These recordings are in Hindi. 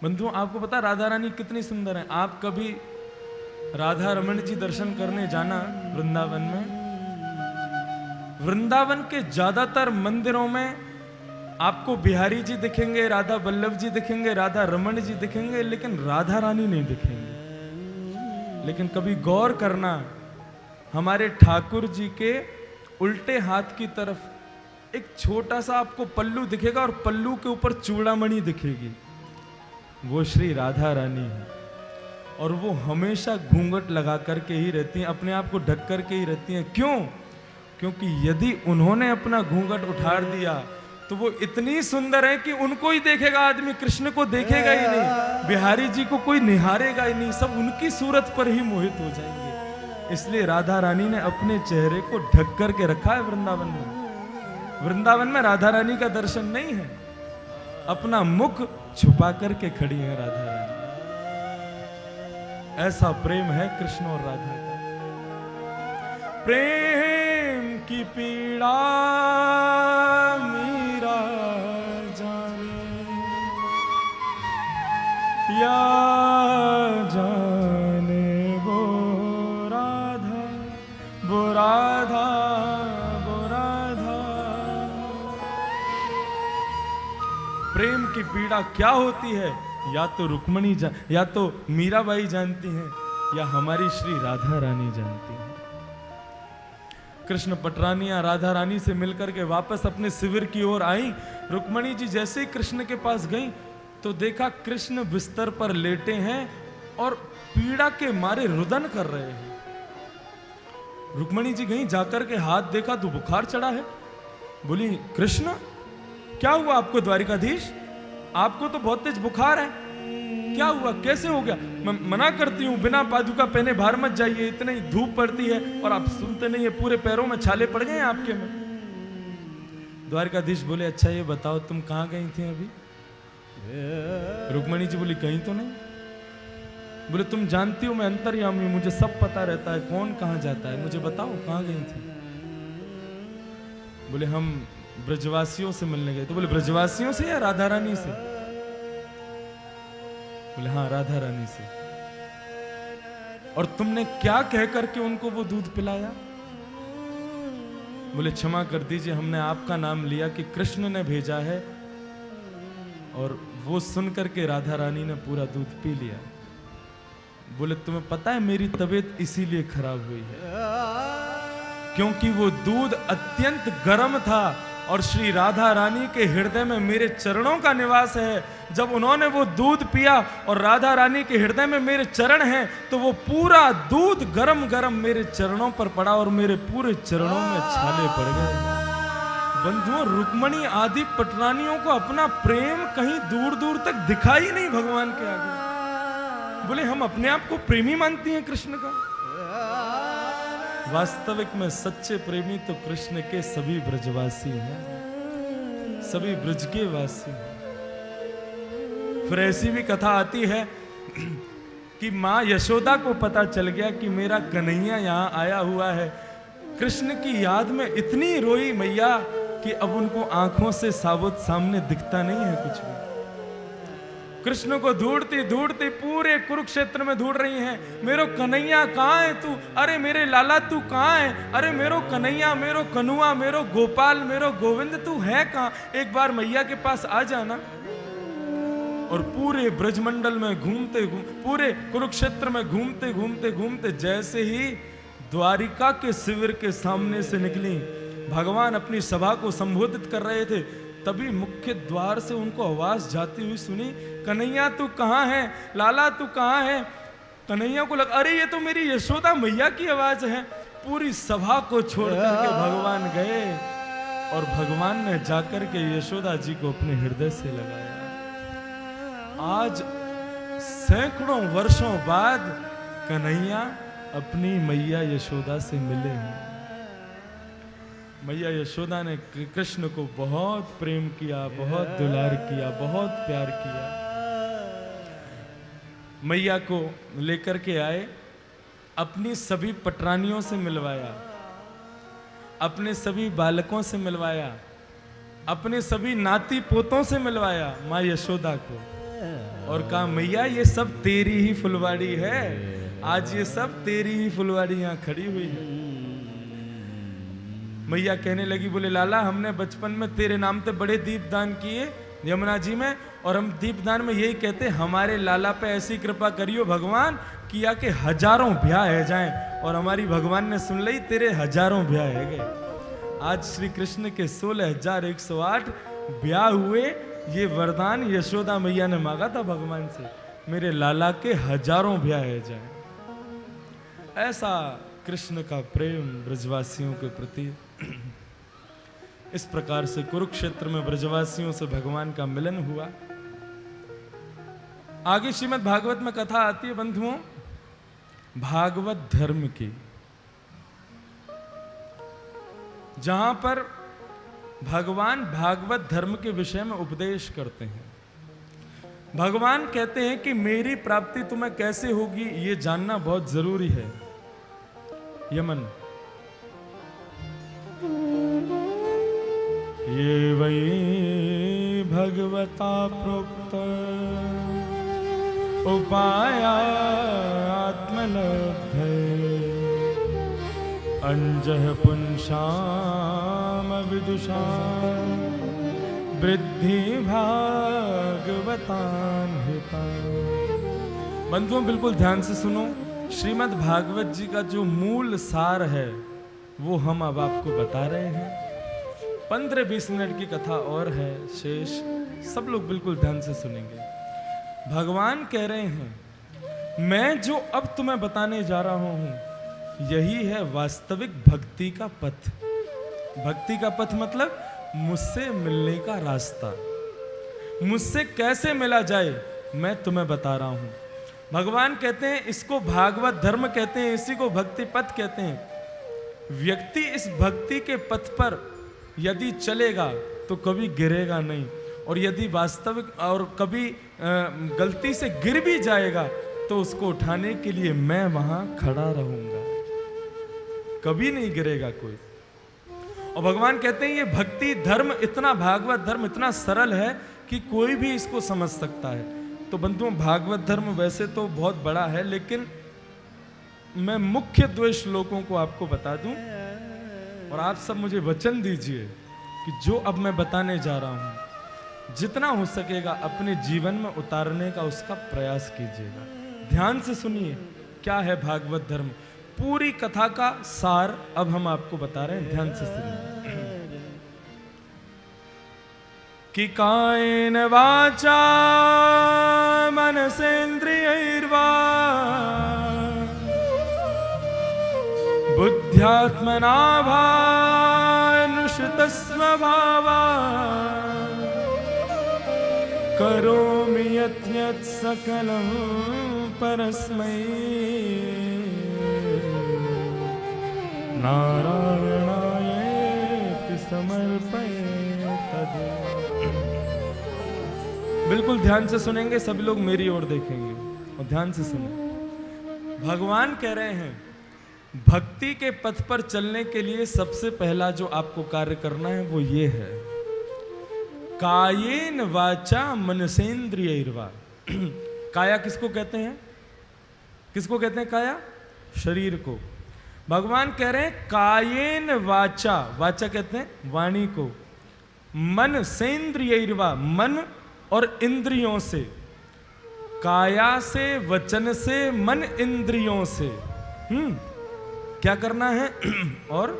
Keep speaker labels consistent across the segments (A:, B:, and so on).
A: बंधुओं, आपको पता राधा रानी कितनी सुंदर है। आप कभी राधा रमन जी दर्शन करने जाना वृंदावन में। वृंदावन के ज्यादातर मंदिरों में आपको बिहारी जी दिखेंगे, राधा वल्लभ जी दिखेंगे, राधा रमन जी दिखेंगे, लेकिन राधा रानी नहीं दिखेंगे। लेकिन कभी गौर करना, हमारे ठाकुर जी के उल्टे हाथ की तरफ एक छोटा सा आपको पल्लू दिखेगा और पल्लू के ऊपर चूड़ामणि दिखेगी, वो श्री राधा रानी है। और वो हमेशा घूंघट लगा करके ही रहती हैं, अपने आप को ढक करके ही रहती हैं। क्यों? क्योंकि यदि उन्होंने अपना घूंघट उठाड़ दिया तो वो इतनी सुंदर है कि उनको ही देखेगा आदमी, कृष्ण को देखेगा ही नहीं, बिहारी जी को कोई निहारेगा ही नहीं, सब उनकी सूरत पर ही मोहित हो जाएंगे। इसलिए राधा रानी ने अपने चेहरे को ढक करके रखा है वृंदावन में। वृंदावन में राधा रानी का दर्शन नहीं है, अपना मुख छुपा करके खड़ी है राधा रानी। ऐसा प्रेम है कृष्ण और राधा का। प्रेम की पीड़ा मीरा जाने या जाने वो राधा, वो राधा, वो राधा। प्रेम की पीड़ा क्या होती है, या तो रुक्मणी या तो मीराबाई जानती हैं, या हमारी श्री राधा रानी जानती हैं। कृष्ण पटरानियां राधा रानी से मिलकर के वापस अपने शिविर की ओर आई। रुक्मणी जी जैसे ही कृष्ण के पास गई तो देखा कृष्ण बिस्तर पर लेटे हैं और पीड़ा के मारे रुदन कर रहे हैं। रुक्मणी जी गई, जाकर के हाथ देखा तो बुखार चढ़ा है। बोली, कृष्ण क्या हुआ आपको द्वारिकाधीश? आपको तो बहुत तेज बुखार है, क्या हुआ, कैसे हो गया? मैं मना करती हूँ बिना पादुका पहने बाहर मत जाइए, इतनी धूप पड़ती है और आप सुनते नहीं है, पूरे पैरों में छाले पड़ गए हैं आपके में। द्वारकाधीश बोले, अच्छा ये बताओ तुम कहाँ गई थी अभी? रुक्मणी जी बोली, कहीं तो नहीं। बोले, तुम जानती हो मैं अंतर्यामी हूं, मुझे सब पता रहता है कौन कहाँ जाता है, मुझे बताओ कहाँ गई थी? बोले, हम ब्रजवासियों से मिलने गए। तो बोले, ब्रजवासियों से या राधा रानी से? बोले, हाँ राधा रानी से। और तुमने क्या कह करके उनको वो दूध पिलाया? बोले, क्षमा कर दीजिए, हमने आपका नाम लिया कि कृष्ण ने भेजा है, और वो सुन करके राधा रानी ने पूरा दूध पी लिया। बोले, तुम्हें पता है मेरी तबीयत इसीलिए खराब हुई है क्योंकि वो दूध अत्यंत गर्म था और श्री राधा रानी के हृदय में मेरे चरणों का निवास है। जब उन्होंने वो दूध पिया और राधा रानी के हृदय में मेरे चरण हैं, तो वो पूरा दूध गरम गरम मेरे चरणों पर पड़ा और मेरे पूरे चरणों में छाले पड़ गए। बंधुओं, रुक्मणी आदि पटरानियों को अपना प्रेम कहीं दूर दूर तक दिखाई नहीं भगवान के आगे। बोले, हम अपने आप को प्रेमी मानती हैं कृष्ण का। वास्तविक में सच्चे प्रेमी तो कृष्ण के सभी ब्रजवासी हैं, सभी ब्रज के वासी हैं। फिर ऐसी भी कथा आती है कि मां यशोदा को पता चल गया कि मेरा कन्हैया यहां आया हुआ है। कृष्ण की याद में इतनी रोई मैया कि अब उनको आंखों से साबुत सामने दिखता नहीं है कुछ भी। कृष्ण को ढूंढती ढूंढती पूरे कुरुक्षेत्र में ढूंढ रही हैं, मेरो कन्हैया कहाँ है तू? अरे मेरे लाला तू कहाँ है? अरे मेरो कन्हैया, मेरो कनुआ, मेरो गोपाल, मेरो गोविंद तू है कहाँ? एक बार मैया के पास आ जाना। और पूरे ब्रजमंडल में घूमते पूरे कुरुक्षेत्र में घूमते घूमते घूमते जैसे ही द्वारिका के शिविर के सामने से निकली, भगवान अपनी सभा को संबोधित कर रहे थे, तभी मुख्य द्वार से उनको आवाज जाती हुई सुनी, कन्हैया तू कहाँ है? लाला तू कहाँ है? कन्हैया को लगा, अरे ये तो मेरी यशोदा मैया की आवाज है। पूरी सभा को छोड़ करके भगवान गए और भगवान ने जाकर के यशोदा जी को अपने हृदय से लगाया। आज सैकड़ों वर्षों बाद कन्हैया अपनी मैया यशोदा से मिले हैं। मैया यशोदा ने कृष्ण को बहुत प्रेम किया, बहुत दुलार किया, बहुत प्यार किया। मैया को लेकर के आए, अपनी सभी पटरानियों से मिलवाया, अपने सभी बालकों से मिलवाया, अपने सभी नाती पोतों से मिलवाया माँ यशोदा को। और कहा मैया ये सब तेरी ही फुलवाड़ी है, आज ये सब तेरी ही फुलवाड़ी यहाँ खड़ी हुई है। मैया कहने लगी, बोले लाला हमने बचपन में तेरे नाम पे बड़े दीपदान किए यमुना जी में, और हम दीपदान में यही कहते हमारे लाला पे ऐसी कृपा करियो भगवान किया कि हजारों ब्याह है जाएं। और हमारी भगवान ने सुन ली, तेरे हजारों ब्याह है गए। आज श्री कृष्ण के 16,108 ब्याह हुए। ये वरदान यशोदा मैया ने मांगा था भगवान से, मेरे लाला के हजारों ब्याह है जाएं। ऐसा कृष्ण का प्रेम ब्रजवासियों के प्रति। इस प्रकार से कुरुक्षेत्र में ब्रजवासियों से भगवान का मिलन हुआ। आगे श्रीमद् भागवत में कथा आती है बंधुओं भागवत धर्म की, जहां पर भगवान भागवत धर्म के विषय में उपदेश करते हैं। भगवान कहते हैं कि मेरी प्राप्ति तुम्हें कैसे होगी ये जानना बहुत जरूरी है। यमन ये वही भगवता प्रोक्त उपाय आत्मलब्धे अंजः पुंसाम विदुषाम वृद्धि भागवतां हितां। बंधुओं बिल्कुल ध्यान से सुनो, श्रीमद् भागवत जी का जो मूल सार है वो हम अब आपको बता रहे हैं। 15-20 मिनट की कथा और है शेष, सब लोग बिल्कुल ध्यान से सुनेंगे। भगवान कह रहे हैं मैं जो अब तुम्हें बताने जा रहा हूं यही है वास्तविक भक्ति का पथ। भक्ति का पथ मतलब मुझसे मिलने का रास्ता। मुझसे कैसे मिला जाए मैं तुम्हें बता रहा हूं। भगवान कहते हैं इसको भागवत धर्म कहते हैं, इसी को भक्ति पथ कहते हैं। व्यक्ति इस भक्ति के पथ पर यदि चलेगा तो कभी गिरेगा नहीं, और यदि वास्तविक और कभी गलती से गिर भी जाएगा तो उसको उठाने के लिए मैं वहां खड़ा रहूंगा, कभी नहीं गिरेगा कोई। और भगवान कहते हैं ये भक्ति धर्म इतना, भागवत धर्म इतना सरल है कि कोई भी इसको समझ सकता है। तो बंधुओं भागवत धर्म वैसे तो बहुत बड़ा है, लेकिन मैं मुख्य 2 श्लोकों को आपको बता दूं, और आप सब मुझे वचन दीजिए कि जो अब मैं बताने जा रहा हूं जितना हो सकेगा अपने जीवन में उतारने का उसका प्रयास कीजिएगा। ध्यान से सुनिए क्या है भागवत धर्म। पूरी कथा का सार अब हम आपको बता रहे हैं, ध्यान से सुनिए। कि कायेन वाचा मनसेन्द्रियैर्वा बुद्ध्यात्मना भानुषितस्वभावा करोमि यत् यत् सकलं परस्मै नारायणायेति समर्पये तद्। बिल्कुल ध्यान से सुनेंगे, सभी लोग मेरी ओर देखेंगे और ध्यान से सुने। भगवान कह रहे हैं भक्ति के पथ पर चलने के लिए सबसे पहला जो आपको कार्य करना है वो ये है, कायेन वाचा मनसेन्द्रियैर्वा। काया किसको कहते हैं? किसको कहते हैं काया? शरीर को। भगवान कह रहे हैं कायेन वाचा, वाचा कहते हैं वाणी को, मन सेन्द्रियैर्वा मन और इंद्रियों से, काया से, वचन से, मन इंद्रियों से क्या करना है? और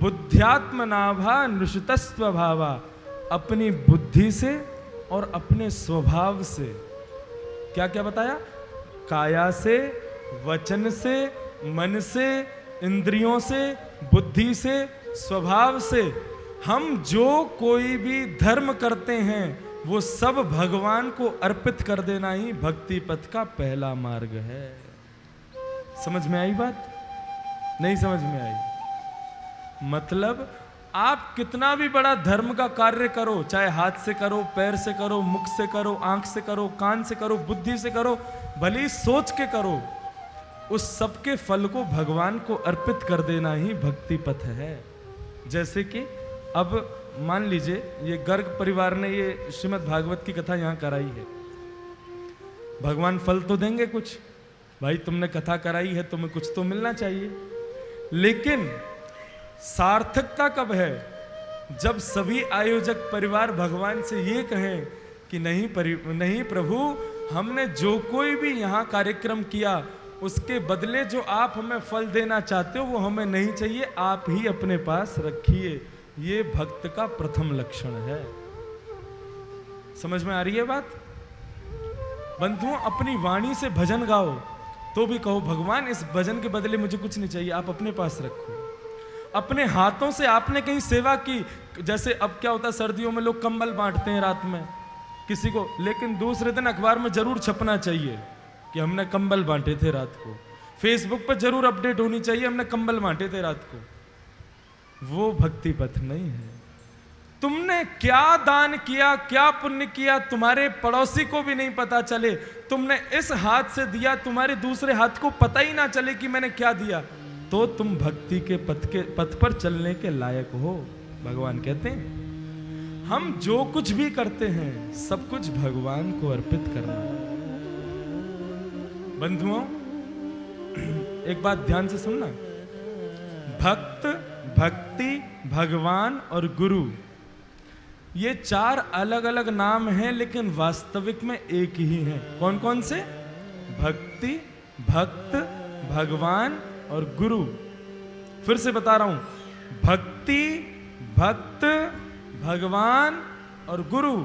A: बुद्ध्यात्मनाभा निश्चितस्वभावा, अपनी बुद्धि से और अपने स्वभाव से। क्या क्या बताया? काया से, वचन से, मन से, इंद्रियों से, बुद्धि से, स्वभाव से। हम जो कोई भी धर्म करते हैं वो सब भगवान को अर्पित कर देना ही भक्ति पथ का पहला मार्ग है। समझ में आई बात? नहीं समझ में आई? मतलब आप कितना भी बड़ा धर्म का कार्य करो, चाहे हाथ से करो, पैर से करो, मुख से करो, आंख से करो, कान से करो, बुद्धि से करो, भले ही सोच के करो, उस सब के फल को भगवान को अर्पित कर देना ही भक्ति पथ है। जैसे कि अब मान लीजिए ये गर्ग परिवार ने ये श्रीमद् भागवत की कथा यहाँ कराई है, भगवान फल तो देंगे कुछ, भाई तुमने कथा कराई है, तुम्हें कुछ तो मिलना चाहिए। लेकिन सार्थकता कब है? जब सभी आयोजक परिवार भगवान से ये कहें कि नहीं प्रभु, हमने जो कोई भी यहाँ कार्यक्रम किया उसके बदले जो आप हमें फल देना चाहते हो वो हमें नहीं चाहिए, आप ही अपने पास रखिए। ये भक्त का प्रथम लक्षण है। समझ में आ रही है बात? बंधुओं, अपनी वाणी से भजन गाओ तो भी कहो भगवान इस भजन के बदले मुझे कुछ नहीं चाहिए, आप अपने पास रखो। अपने हाथों से आपने कहीं सेवा की, जैसे अब क्या होता है सर्दियों में लोग कंबल बांटते हैं रात में किसी को, लेकिन दूसरे दिन अखबार में जरूर छपना चाहिए कि हमने कंबल बांटे थे रात को। फेसबुक पर जरूर अपडेट होनी चाहिए हमने कंबल बांटे थे रात को। वो भक्ति पथ नहीं है। तुमने क्या दान किया, क्या पुण्य किया, तुम्हारे पड़ोसी को भी नहीं पता चले। तुमने इस हाथ से दिया, तुम्हारे दूसरे हाथ को पता ही ना चले कि मैंने क्या दिया, तो तुम भक्ति के पथ पर चलने के लायक हो। भगवान कहते हैं हम जो कुछ भी करते हैं सब कुछ भगवान को अर्पित करना है। बंधुओं, एक बात ध्यान से सुनना, भक्त, भक्ति, भगवान और गुरु, ये चार अलग अलग नाम हैं लेकिन वास्तविक में एक ही हैं। कौन कौन से? भक्ति, भक्त, भगवान और गुरु। फिर से बता रहा हूं, भक्ति, भक्त, भगवान और गुरु,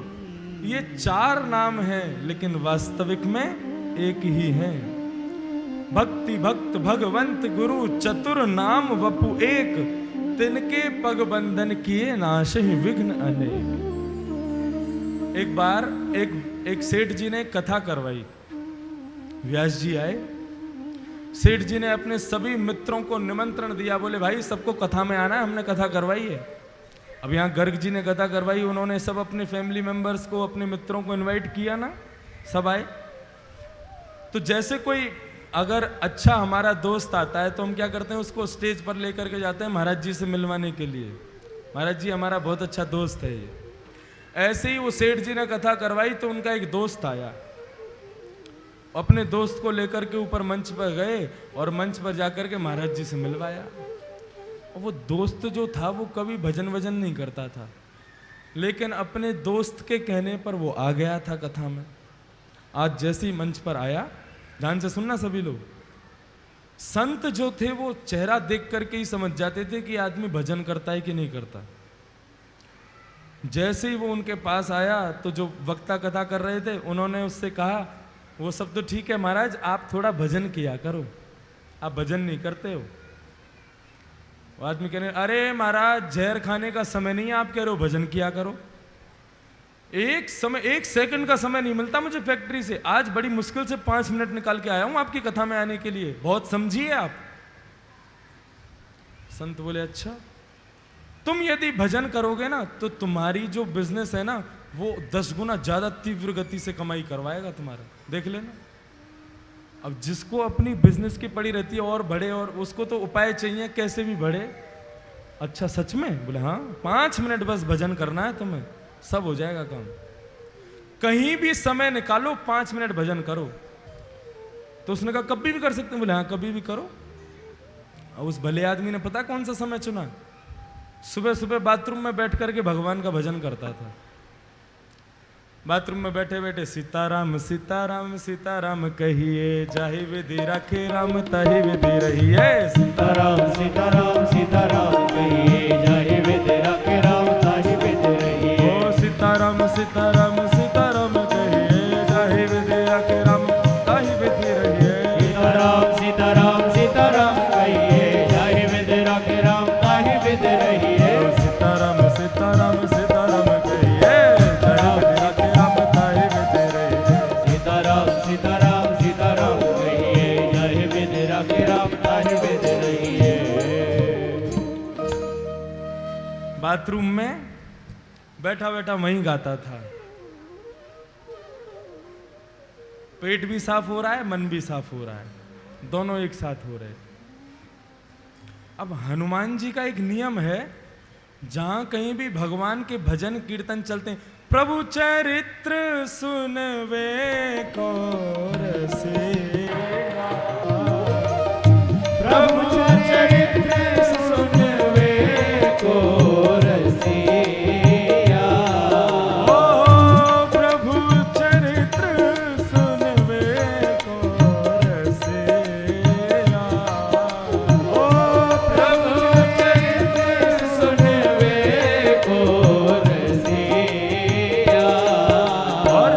A: ये चार नाम हैं लेकिन वास्तविक में एक ही हैं। भक्ति, भक्त, भगवंत, गुरु, चतुर नाम वपु एक, तिनके पग बंधन किए नाशहि विघ्न अनेक। एक बार एक सेठ जी ने कथा करवाई। व्यास जी आए, सेठ जी ने अपने सभी मित्रों को निमंत्रण दिया, बोले भाई सबको कथा में आना है, हमने कथा करवाई है। अब यहाँ गर्ग जी ने कथा करवाई, उन्होंने सब अपने फैमिली मेंबर्स को, अपने मित्रों को इनवाइट किया ना, सब आए। तो जैसे कोई अगर अच्छा हमारा दोस्त आता है तो हम क्या करते हैं, उसको स्टेज पर लेकर के जाते हैं महाराज जी से मिलवाने के लिए। महाराज जी हमारा बहुत अच्छा दोस्त है ये। ऐसे ही वो सेठ जी ने कथा करवाई तो उनका एक दोस्त आया, अपने दोस्त को लेकर के ऊपर मंच पर गए और मंच पर जाकर के महाराज जी से मिलवाया। और वो दोस्त जो था वो कभी भजन वजन नहीं करता था, लेकिन अपने दोस्त के कहने पर वो आ गया था कथा में। आज जैसे ही मंच पर आया, ध्यान से सुनना सभी लोग, संत जो थे वो चेहरा देख करके ही समझ जाते थे कि आदमी भजन करता है कि नहीं करता। जैसे ही वो उनके पास आया तो जो वक्ता कथा कर रहे थे उन्होंने उससे कहा, वो सब तो ठीक है महाराज, आप थोड़ा भजन किया करो, आप भजन नहीं करते हो। वो आदमी कह रहे, अरे महाराज जहर खाने का समय नहीं है, आप कह रहे हो भजन किया करो। एक सेकंड का समय नहीं मिलता मुझे फैक्ट्री से, आज बड़ी मुश्किल से 5 मिनट निकाल के आया हूं आपकी कथा में आने के लिए, बहुत समझिए आप। संत बोले अच्छा, तुम यदि भजन करोगे ना तो तुम्हारी जो बिजनेस है ना वो 10 गुना ज्यादा तीव्र गति से कमाई करवाएगा तुम्हारा, देख लेना। अब जिसको अपनी बिजनेस की पड़ी रहती है और बढ़े, और उसको तो उपाय चाहिए कैसे भी बढ़े। अच्छा सच में? बोले हाँ, 5 मिनट बस भजन करना है तुम्हें, सब हो जाएगा काम। कहीं भी समय निकालो, 5 मिनट भजन करो। तो उसने कहा कभी भी कर सकते हैं? बोले हाँ कभी भी करो। और उस भले आदमी ने पता कौन सा समय चुना? सुबह सुबह बाथरूम में बैठ करके भगवान का भजन करता था। बाथरूम में बैठे बैठे सीताराम सीताराम सीताराम कहिए, जाहि विधि राखे राम ताहि विधि रहिए।
B: सीताराम सीताराम सीताराम कहिए, जाहि विधि राखे राम ताहि विधि रहिए।
A: ओ सीताराम सीताराम सीताराम कहिए, जाहि विधि राखे राम ताहि विधि रहिए।
B: सीताराम सीताराम सीताराम कहिए, जाहि विधि राखे राम ताहि विधि रहिए।
A: ओ सीताराम सीताराम सीताराम कहिए, जाहि विधि राखे राम ताहि विधि रहिए।
B: सीताराम सीताराम सीताराम कहिए, जाहि विधि राखे राम ताहि विधि रहिए।
A: बाथरूम में बैठा बैठा वहीं गाता था। पेट भी साफ हो रहा है, मन भी साफ हो रहा है, दोनों एक साथ हो रहे। अब हनुमान जी का एक नियम है, जहां कहीं भी भगवान के भजन कीर्तन चलते हैं, प्रभु चरित्र सुनवे को रसिया,
B: प्रभु चरित्र सुनवे को रसिया,
A: ओ प्रभु चरित्र सुनवे को रसिया,
B: ओ प्रभु चरित्र सुनवे को रसिया,
A: और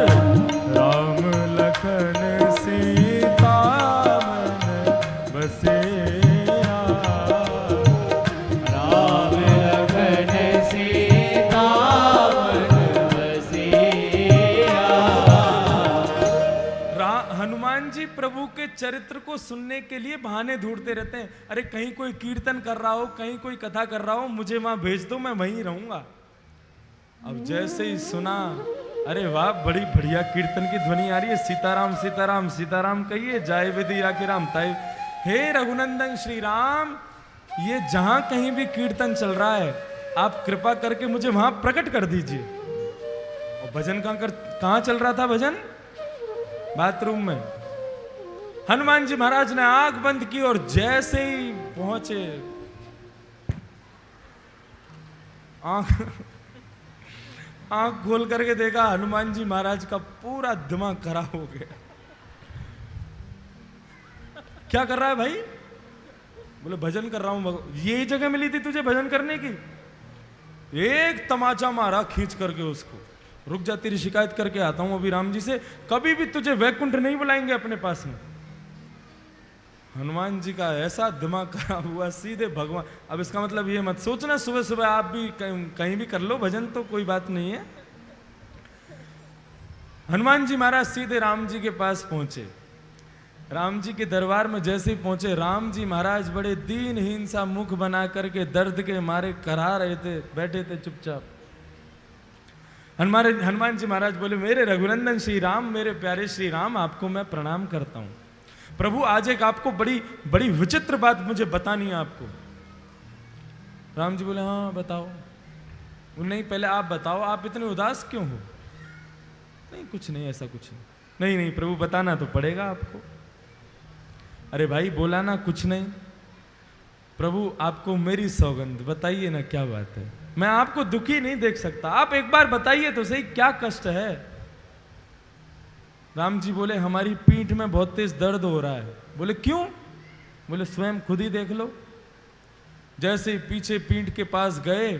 A: राम लखन सीता मन बसिया,
B: राम लखन सीता मन बसिया।
A: हनुमान जी प्रभु के चरित्र को सुनने के लिए बहाने ढूंढते रहते हैं। अरे कहीं कोई कीर्तन कर रहा हो, कहीं कोई कथा कर रहा हो, मुझे वहां भेज दो, मैं वहीं रहूंगा। अब जैसे ही सुना, अरे वाह, बड़ी बढ़िया कीर्तन की ध्वनि आ रही है, सीताराम सीताराम सीताराम कहिए, जाय विधि राखी राम ताई। हे रघुनंदन श्री राम, ये जहां कहीं भी कीर्तन चल रहा है, आप कृपा करके मुझे वहां प्रकट कर दीजिए। और भजन कहां चल रहा था भजन? बाथरूम में। हनुमान जी महाराज ने आंख बंद की और जैसे ही पहुंचे, आंख खोल करके देखा, हनुमान जी महाराज का पूरा दिमाग खराब हो गया। क्या कर रहा है भाई? बोले भजन कर रहा हूं। यही जगह मिली थी तुझे भजन करने की? एक तमाचा मारा खींच करके उसको। रुक जा, तेरी शिकायत करके आता हूं अभी राम जी से, कभी भी तुझे वैकुंठ नहीं बुलाएंगे अपने पास में। हनुमान जी का ऐसा दिमाग खराब हुआ, सीधे भगवान। अब इसका मतलब ये मत सोचना सुबह सुबह आप भी कहीं भी कर लो भजन, तो कोई बात नहीं है। हनुमान जी महाराज सीधे राम जी के पास पहुंचे। राम जी के दरबार में जैसे ही पहुंचे, राम जी महाराज बड़े दीनहीन सा मुख बना करके दर्द के मारे करा रहे थे, बैठे थे चुपचाप। हनुमान जी महाराज बोले, मेरे रघुनंदन श्री राम, मेरे प्यारे श्री राम, आपको मैं प्रणाम करता हूं। प्रभु आज एक आपको बड़ी बड़ी विचित्र बात मुझे बतानी है आपको। राम जी बोले, हाँ बताओ। नहीं पहले आप बताओ, आप इतने उदास क्यों हो? नहीं कुछ नहीं, ऐसा कुछ नहीं। नहीं नहीं प्रभु, बताना तो पड़ेगा आपको। अरे भाई बोला ना कुछ नहीं। प्रभु आपको मेरी सौगंध, बताइए ना क्या बात है। मैं आपको दुखी नहीं देख सकता, आप एक बार बताइए तो सही क्या कष्ट है। राम जी बोले, हमारी पीठ में बहुत तेज दर्द हो रहा है। बोले क्यों? बोले स्वयं खुद ही देख लो। जैसे ही पीछे पीठ के पास गए,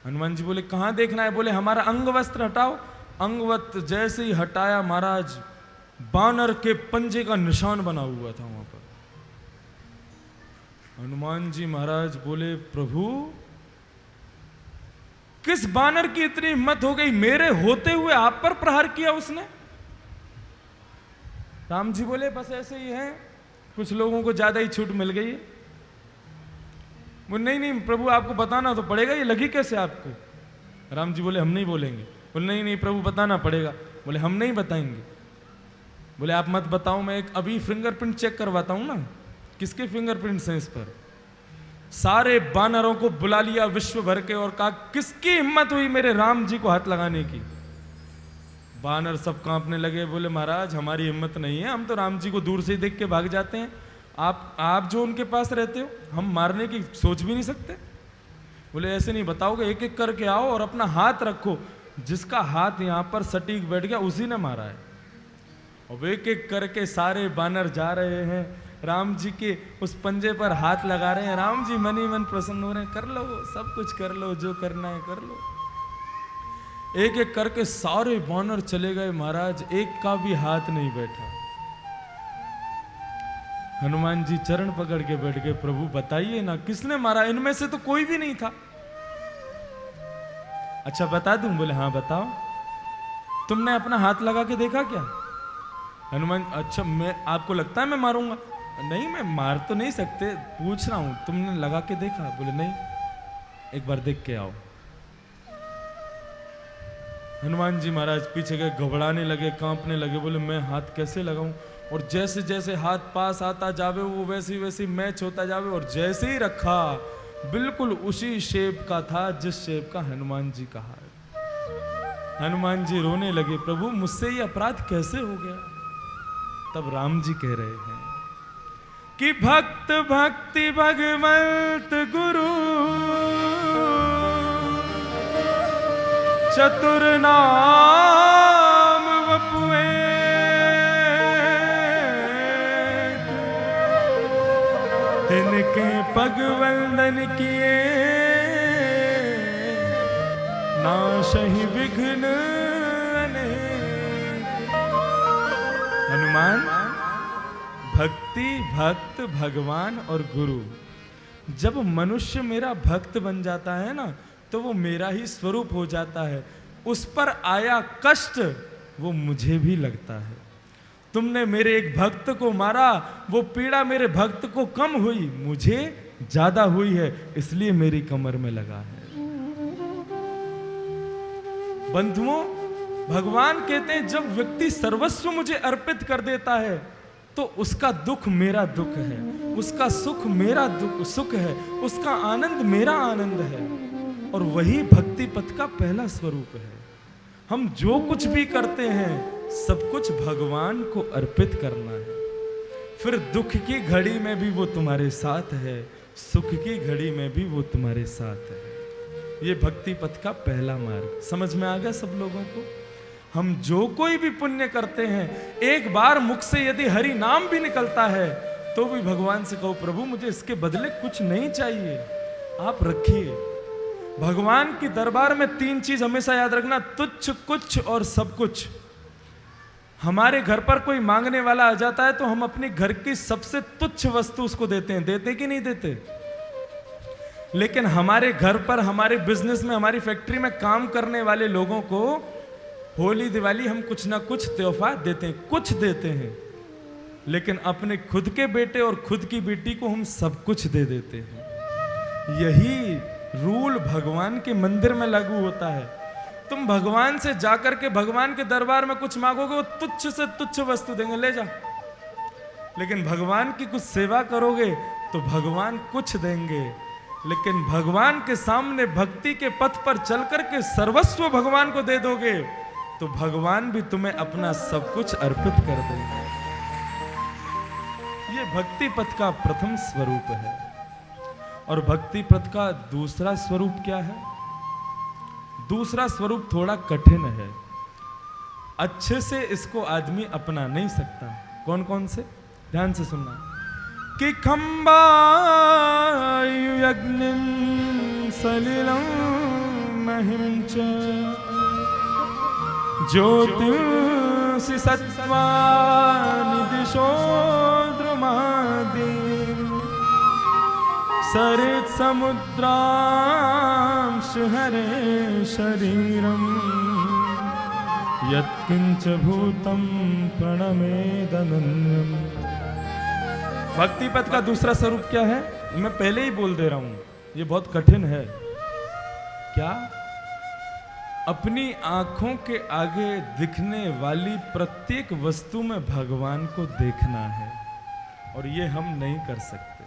A: हनुमान जी बोले कहां देखना है? बोले हमारा अंग वस्त्र हटाओ। अंग वस्त्र जैसे ही हटाया महाराज, बानर के पंजे का निशान बना हुआ था वहां पर। हनुमान जी महाराज बोले, प्रभु किस बानर की इतनी हिम्मत हो गई, मेरे होते हुए आप पर प्रहार किया उसने? राम जी बोले, बस ऐसे ही है, कुछ लोगों को ज्यादा ही छूट मिल गई है। बोले नहीं नहीं प्रभु, आपको बताना तो पड़ेगा, ये लगी कैसे आपको? राम जी बोले, हम नहीं बोलेंगे। बोले नहीं नहीं प्रभु, बताना पड़ेगा। बोले हम नहीं बताएंगे। बोले आप मत बताओ, मैं एक अभी फिंगरप्रिंट चेक करवाता हूं ना। किसके फिंगरप्रिंट्स हैं इस पर? सारे बानरों को बुला लिया विश्व भर के और कहा, किसकी हिम्मत हुई मेरे राम जी को हाथ लगाने की? बानर सब कांपने लगे। बोले महाराज हमारी हिम्मत नहीं है, हम तो राम जी को दूर से ही देख के भाग जाते हैं। आप जो उनके पास रहते हो, हम मारने की सोच भी नहीं सकते। बोले ऐसे नहीं बताओगे, एक एक करके आओ और अपना हाथ रखो। जिसका हाथ यहां पर सटीक बैठ गया उसी ने मारा है। और एक एक करके सारे बानर जा रहे हैं, राम जी के उस पंजे पर हाथ लगा रहे हैं। राम जी मन ही मन प्रसन्न हो रहे हैं, कर लो सब कुछ कर लो, जो करना है कर लो। एक एक करके सारे बानर चले गए महाराज, एक का भी हाथ नहीं बैठा। हनुमान जी चरण पकड़ के बैठ गए, प्रभु बताइए ना किसने मारा? इनमें से तो कोई भी नहीं था। अच्छा बता दूं? बोले हाँ बताओ। तुमने अपना हाथ लगा के देखा क्या? हनुमान, अच्छा मैं, आपको लगता है मैं मारूंगा? नहीं मैं मार तो नहीं सकते, पूछ रहा हूं तुमने लगा के देखा? बोले नहीं, एक बार देख के आओ। हनुमान जी महाराज पीछे गए, घबराने लगे, कांपने लगे। बोले मैं हाथ कैसे लगाऊं? और जैसे जैसे हाथ पास आता जावे वो वैसे वैसे मैच होता जावे। और जैसे ही रखा बिल्कुल उसी शेप का था जिस शेप का हनुमान जी का हाथ। हनुमान जी रोने लगे, प्रभु मुझसे ये अपराध कैसे हो गया। तब राम जी कह रहे हैं कि भक्त भक्ति भगवंत गुरु चतुर नाम वपुए, तिनके पग वंदन किए, नाशहि विघ्न अनेक। हनुमान, भक्ति, भक्त, भगवान और गुरु, जब मनुष्य मेरा भक्त बन जाता है ना, तो वो मेरा ही स्वरूप हो जाता है। उस पर आया कष्ट वो मुझे भी लगता है। तुमने मेरे एक भक्त को मारा, वो पीड़ा मेरे भक्त को कम हुई, मुझे ज्यादा हुई है, इसलिए मेरी कमर में लगा है। बंधुओं, भगवान कहते हैं जब व्यक्ति सर्वस्व मुझे अर्पित कर देता है तो उसका दुख मेरा दुख है, उसका सुख मेरा सुख है, उसका आनंद मेरा आनंद है। और वही भक्ति पथ का पहला स्वरूप है। हम जो कुछ भी करते हैं सब कुछ भगवान को अर्पित करना है। फिर दुख की घड़ी में भी वो तुम्हारे साथ है, सुख की घड़ी में भी वो तुम्हारे साथ है। ये भक्ति पथ का पहला मार्ग समझ में आ गया सब लोगों को। हम जो कोई भी पुण्य करते हैं, एक बार मुख से यदि हरि नाम भी निकलता है तो भी भगवान से कहो, प्रभु मुझे इसके बदले कुछ नहीं चाहिए, आप रखिए। भगवान की दरबार में तीन चीज हमेशा याद रखना, तुच्छ, कुछ और सब कुछ। हमारे घर पर कोई मांगने वाला आ जाता है तो हम अपने घर की सबसे तुच्छ वस्तु उसको देते हैं, देते कि नहीं देते? लेकिन हमारे घर पर, हमारे बिजनेस में, हमारी फैक्ट्री में काम करने वाले लोगों को होली दिवाली हम कुछ ना कुछ तोहफा देते हैं, कुछ देते हैं। लेकिन अपने खुद के बेटे और खुद की बेटी को हम सब कुछ दे देते हैं। यही रूल भगवान के मंदिर में लागू होता है। तुम भगवान से जाकर के भगवान के दरबार में कुछ मांगोगे, वो तुच्छ से तुच्छ वस्तु देंगे, ले जा। लेकिन भगवान की कुछ सेवा करोगे तो भगवान कुछ देंगे। लेकिन भगवान के सामने भक्ति के पथ पर चल करके सर्वस्व भगवान को दे दोगे तो भगवान भी तुम्हें अपना सब कुछ अर्पित कर देंगे। ये भक्ति पथ का प्रथम स्वरूप है। और भक्ति पथ का दूसरा स्वरूप क्या है? दूसरा स्वरूप थोड़ा कठिन है, अच्छे से इसको आदमी अपना नहीं सकता। कौन कौन से? ध्यान से सुनना। कि खंबायु यज्ञं सलिलं महिं च ज्योतिंसि सत्त्वानि दिशो द्रुमादि सरित समुद्रांश हरे शरीरम यत्किंच भूतम प्रणमेदनन्यम। भक्ति पथ का दूसरा स्वरूप क्या है? मैं पहले ही बोल दे रहा हूं, ये बहुत कठिन है। क्या? अपनी आंखों के आगे दिखने वाली प्रत्येक वस्तु में भगवान को देखना है, और ये हम नहीं कर सकते।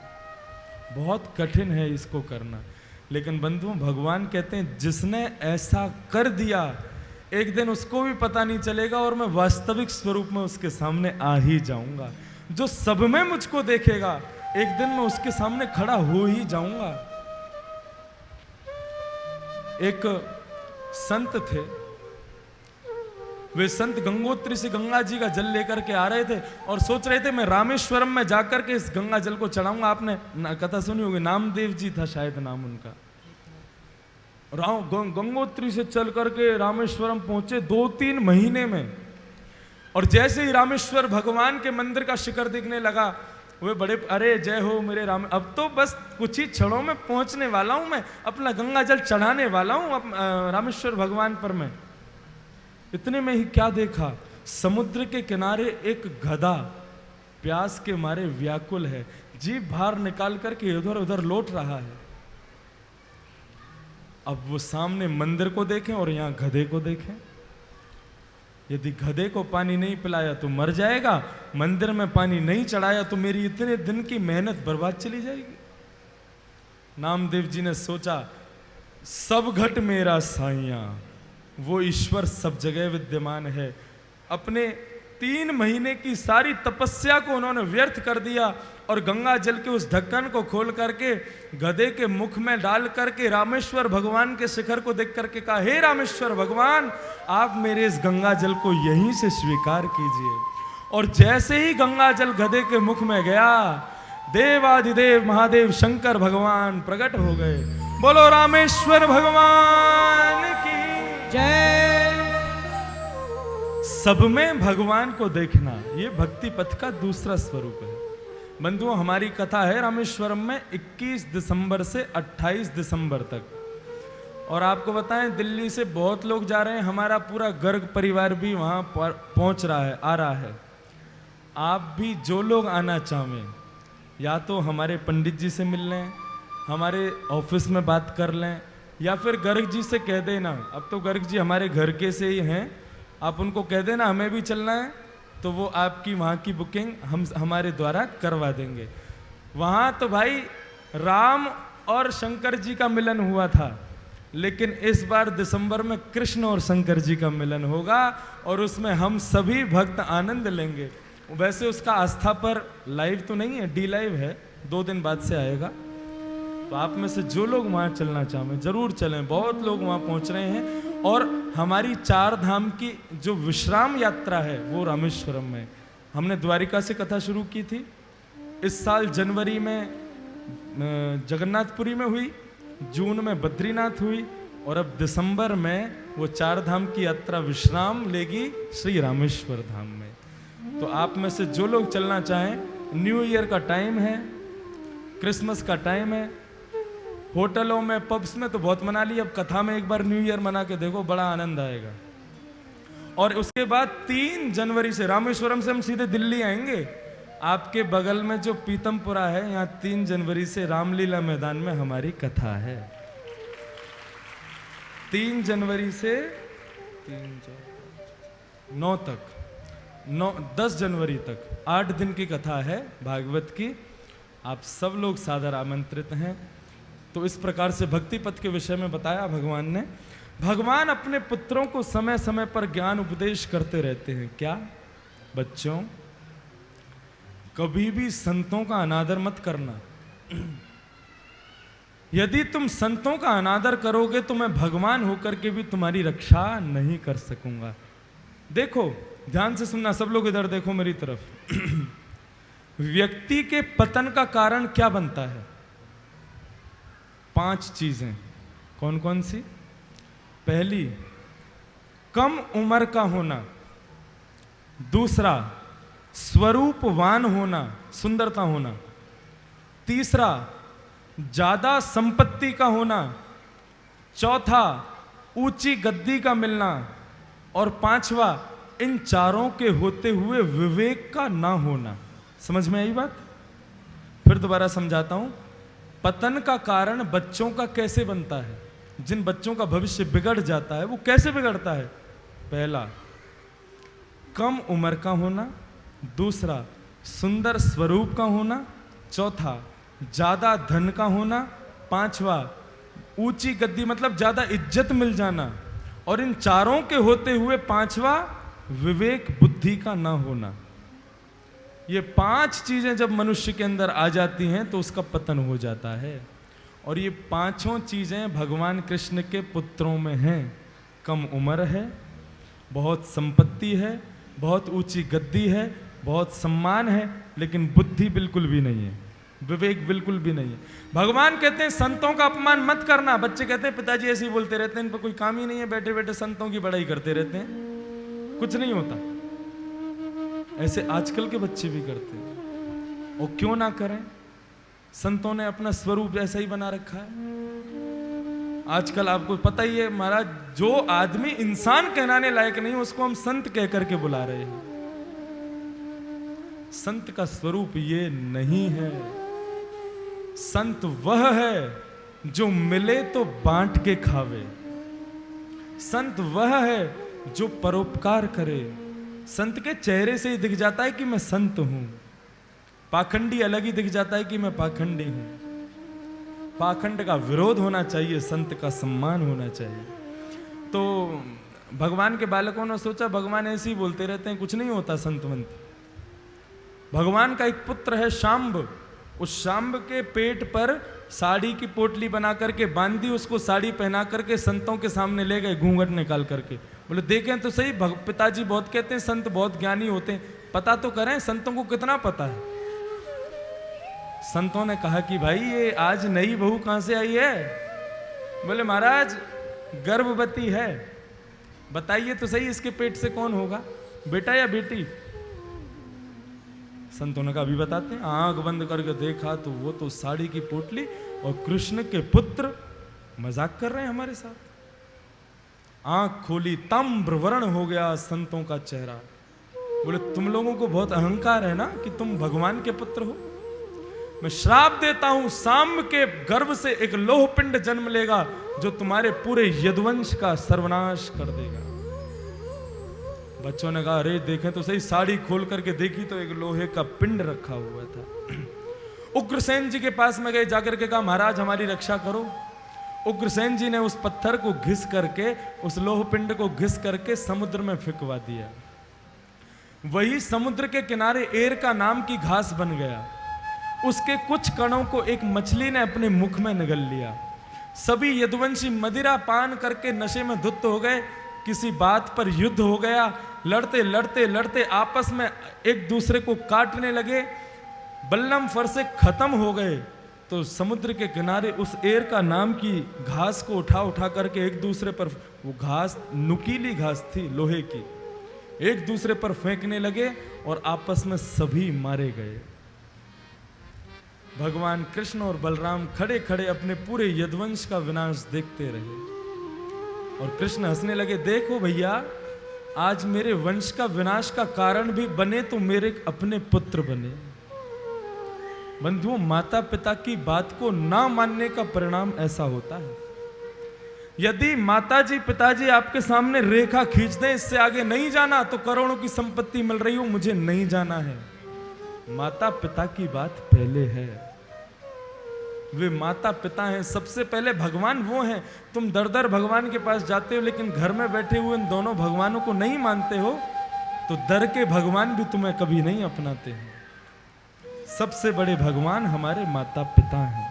A: बहुत कठिन है इसको करना। लेकिन बंधुओं, भगवान कहते हैं जिसने ऐसा कर दिया एक दिन उसको भी पता नहीं चलेगा और मैं वास्तविक स्वरूप में उसके सामने आ ही जाऊंगा। जो सब में मुझको देखेगा एक दिन मैं उसके सामने खड़ा हो ही जाऊंगा। एक संत थे, वे संत गंगोत्री से गंगा जी का जल लेकर के आ रहे थे और सोच रहे थे मैं रामेश्वरम में जाकर के इस गंगा जल को चढ़ाऊंगा। आपने कथा सुनी होगी, नामदेव जी था शायद नाम उनका। गंगोत्री से चल करके रामेश्वरम पहुंचे 2-3 महीने में। और जैसे ही रामेश्वर भगवान के मंदिर का शिखर दिखने लगा, वे बड़े, अरे जय हो मेरे राम, अब तो बस कुछ ही क्षणों में पहुंचने वाला हूं, मैं अपना गंगा जल चढ़ाने वाला हूं रामेश्वर भगवान पर। मैं इतने में ही क्या देखा, समुद्र के किनारे एक गधा प्यास के मारे व्याकुल है, जीभ बाहर निकाल करके इधर उधर लौट रहा है। अब वो सामने मंदिर को देखें और यहां गधे को देखें। यदि गधे को पानी नहीं पिलाया तो मर जाएगा, मंदिर में पानी नहीं चढ़ाया तो मेरी इतने दिन की मेहनत बर्बाद चली जाएगी। नामदेव जी ने सोचा, सब घट मेरा साइया, वो ईश्वर सब जगह विद्यमान है। अपने 3 महीने की सारी तपस्या को उन्होंने व्यर्थ कर दिया और गंगा जल के उस ढक्कन को खोल करके गधे के मुख में डाल करके रामेश्वर भगवान के शिखर को देख करके कहा, हे रामेश्वर भगवान, आप मेरे इस गंगा जल को यहीं से स्वीकार कीजिए। और जैसे ही गंगा जल गधे के मुख में गया, देवाधिदेव महादेव शंकर भगवान प्रकट हो गए। बोलो रामेश्वर भगवान की
B: जय।
A: सब में भगवान को देखना, ये भक्ति पथ का दूसरा स्वरूप है। बंधुओं, हमारी कथा है रामेश्वरम में 21 दिसंबर से 28 दिसंबर तक। और आपको बताएं, दिल्ली से बहुत लोग जा रहे हैं, हमारा पूरा गर्ग परिवार भी वहां पहुंच रहा है, आ रहा है। आप भी जो लोग आना चाहें, या तो हमारे पंडित जी से मिल लें, हमारे ऑफिस में बात कर लें, या फिर गर्ग जी से कह देना। अब तो गर्ग जी हमारे घर के से ही हैं, आप उनको कह देना हमें भी चलना है, तो वो आपकी वहाँ की बुकिंग हमारे द्वारा करवा देंगे। वहाँ तो भाई राम और शंकर जी का मिलन हुआ था, लेकिन इस बार दिसंबर में कृष्ण और शंकर जी का मिलन होगा और उसमें हम सभी भक्त आनंद लेंगे। वैसे उसका आस्था पर लाइव तो नहीं है, डी लाइव है, 2 दिन बाद से आएगा। तो आप में से जो लोग वहाँ चलना चाहें जरूर चलें, बहुत लोग वहाँ पहुँच रहे हैं। और हमारी 4 धाम की जो विश्राम यात्रा है वो रामेश्वरम में, हमने द्वारिका से कथा शुरू की थी, इस साल जनवरी में जगन्नाथपुरी में हुई, जून में बद्रीनाथ हुई, और अब दिसंबर में वो 4 धाम की यात्रा विश्राम लेगी श्री रामेश्वर धाम में। तो आप में से जो लोग चलना चाहें, न्यू ईयर का टाइम है, क्रिसमस का टाइम है, होटलों में पब्स में तो बहुत मना ली, अब कथा में एक बार न्यू ईयर मना के देखो, बड़ा आनंद आएगा। और उसके बाद 3 जनवरी से रामेश्वरम से हम सीधे दिल्ली आएंगे। आपके बगल में जो पीतमपुरा है, यहाँ 3 जनवरी से रामलीला मैदान में हमारी कथा है। 3 जनवरी से 9 तक, 10 जनवरी तक 8 दिन की कथा है भागवत की। आप सब लोग सादर आमंत्रित हैं। तो इस प्रकार से भक्ति पथ के विषय में बताया भगवान ने। भगवान अपने पुत्रों को समय समय पर ज्ञान उपदेश करते रहते हैं। क्या बच्चों, कभी भी संतों का अनादर मत करना। यदि तुम संतों का अनादर करोगे तो मैं भगवान होकर के भी तुम्हारी रक्षा नहीं कर सकूंगा। देखो, ध्यान से सुनना सब लोग, इधर देखो मेरी तरफ। व्यक्ति के पतन का कारण क्या बनता है? 5 चीजें। कौन कौन सी? पहली, कम उम्र का होना। दूसरा, स्वरूपवान होना, सुंदरता होना। तीसरा, ज्यादा संपत्ति का होना। चौथा, ऊंची गद्दी का मिलना। और 5वां, इन चारों के होते हुए विवेक का ना होना। समझ में आई बात? फिर दोबारा समझाता हूं। पतन का कारण बच्चों का कैसे बनता है? जिन बच्चों का भविष्य बिगड़ जाता है वो कैसे बिगड़ता है? पहला, कम उम्र का होना। दूसरा, सुंदर स्वरूप का होना। चौथा, ज्यादा धन का होना। 5वां, ऊंची गद्दी मतलब ज्यादा इज्जत मिल जाना। और इन चारों के होते हुए 5वां, विवेक बुद्धि का ना होना। ये 5 चीजें जब मनुष्य के अंदर आ जाती हैं तो उसका पतन हो जाता है। और ये 5 चीजें भगवान कृष्ण के पुत्रों में हैं। कम उम्र है, बहुत संपत्ति है, बहुत ऊंची गद्दी है, बहुत सम्मान है, लेकिन बुद्धि बिल्कुल भी नहीं है, विवेक बिल्कुल भी नहीं है। भगवान कहते हैं संतों का अपमान मत करना। बच्चे कहते हैं पिताजी ऐसे ही बोलते रहते हैं, इन पर कोई काम ही नहीं है, बैठे बैठे संतों की बड़ाई करते रहते हैं, कुछ नहीं होता। ऐसे आजकल के बच्चे भी करते हैं, और क्यों ना करें? संतों ने अपना स्वरूप ऐसा ही बना रखा है। आजकल आपको पता ही है महाराज, जो आदमी इंसान कहलाने लायक नहीं उसको हम संत कह करके बुला रहे हैं। संत का स्वरूप ये नहीं है। संत वह है जो मिले तो बांट के खावे। संत वह है जो परोपकार करे। संत के चेहरे से ही दिख जाता है कि मैं संत हूं। पाखंडी अलग ही दिख जाता है कि मैं पाखंडी हूं। पाखंड का विरोध होना चाहिए, संत का सम्मान होना चाहिए। तो भगवान के बालकों ने सोचा भगवान ऐसे ही बोलते रहते हैं, कुछ नहीं होता संतवंत। भगवान का एक पुत्र है शाम्ब, उस शाम्ब के पेट पर साड़ी की पोटली बना करके बांधी, उसको साड़ी पहना करके संतों के सामने ले गए घूंघट निकाल करके। बोले देखें तो सही, पिताजी बहुत कहते हैं संत बहुत ज्ञानी होते हैं, पता तो करें संतों को कितना पता है। संतों ने कहा कि भाई ये आज नई बहू कहां से आई है? बोले महाराज गर्भवती है, बताइए तो सही इसके पेट से कौन होगा, बेटा या बेटी? संतों ने कहा अभी बताते हैं। आंख बंद करके देखा तो वो तो साड़ी की पोटली और कृष्ण के पुत्र मजाक कर रहे हैं हमारे साथ। आंख खोली, ताम्र वर्ण हो गया संतों का चेहरा। बोले तुम लोगों को बहुत अहंकार है ना कि तुम भगवान के पुत्र हो। मैं श्राप देता हूं, साम्ब के गर्भ से एक लोह पिंड जन्म लेगा जो तुम्हारे पूरे यदुवंश का सर्वनाश कर देगा। बच्चों ने कहा अरे देखें तो सही, साड़ी खोल करके देखी तो एक लोहे का पिंड रखा हुआ था। उग्रसेन जी के पास में गए, जाकर के कहा महाराज हमारी रक्षा करो। उग्रसेन जी ने उस पत्थर को घिस करके, उस लोह पिंड को घिस करके समुद्र में फेंकवा दिया। वही समुद्र के किनारे एरका नाम की घास बन गया। उसके कुछ कणों को एक मछली ने अपने मुख में निगल लिया। सभी यदुवंशी मदिरा पान करके नशे में धुत हो गए। किसी बात पर युद्ध हो गया, लड़ते लड़ते लड़ते आपस में एक दूसरे को काटने लगे। बल्लम फरसे खत्म हो गए तो समुद्र के किनारे उस एरका नाम की घास को उठा उठा करके एक दूसरे पर, वो घास नुकीली घास थी लोहे की, एक दूसरे पर फेंकने लगे और आपस में सभी मारे गए। भगवान कृष्ण और बलराम खड़े खड़े अपने पूरे यदुवंश का विनाश देखते रहे और कृष्ण हंसने लगे, देखो भैया आज मेरे वंश का विनाश का कारण भी बने तो मेरे अपने पुत्र बने। बंधुओं, माता पिता की बात को ना मानने का परिणाम ऐसा होता है। यदि माताजी पिताजी आपके सामने रेखा खींच दें, इससे आगे नहीं जाना, तो करोड़ों की संपत्ति मिल रही हो, मुझे नहीं जाना है, माता पिता की बात पहले है। वे माता पिता हैं, सबसे पहले भगवान वो हैं। तुम दर दर भगवान के पास जाते हो लेकिन घर में बैठे हुए इन दोनों भगवानों को नहीं मानते हो, तो दर के भगवान भी तुम्हें कभी नहीं अपनाते हैं। सबसे बड़े भगवान हमारे माता पिता हैं,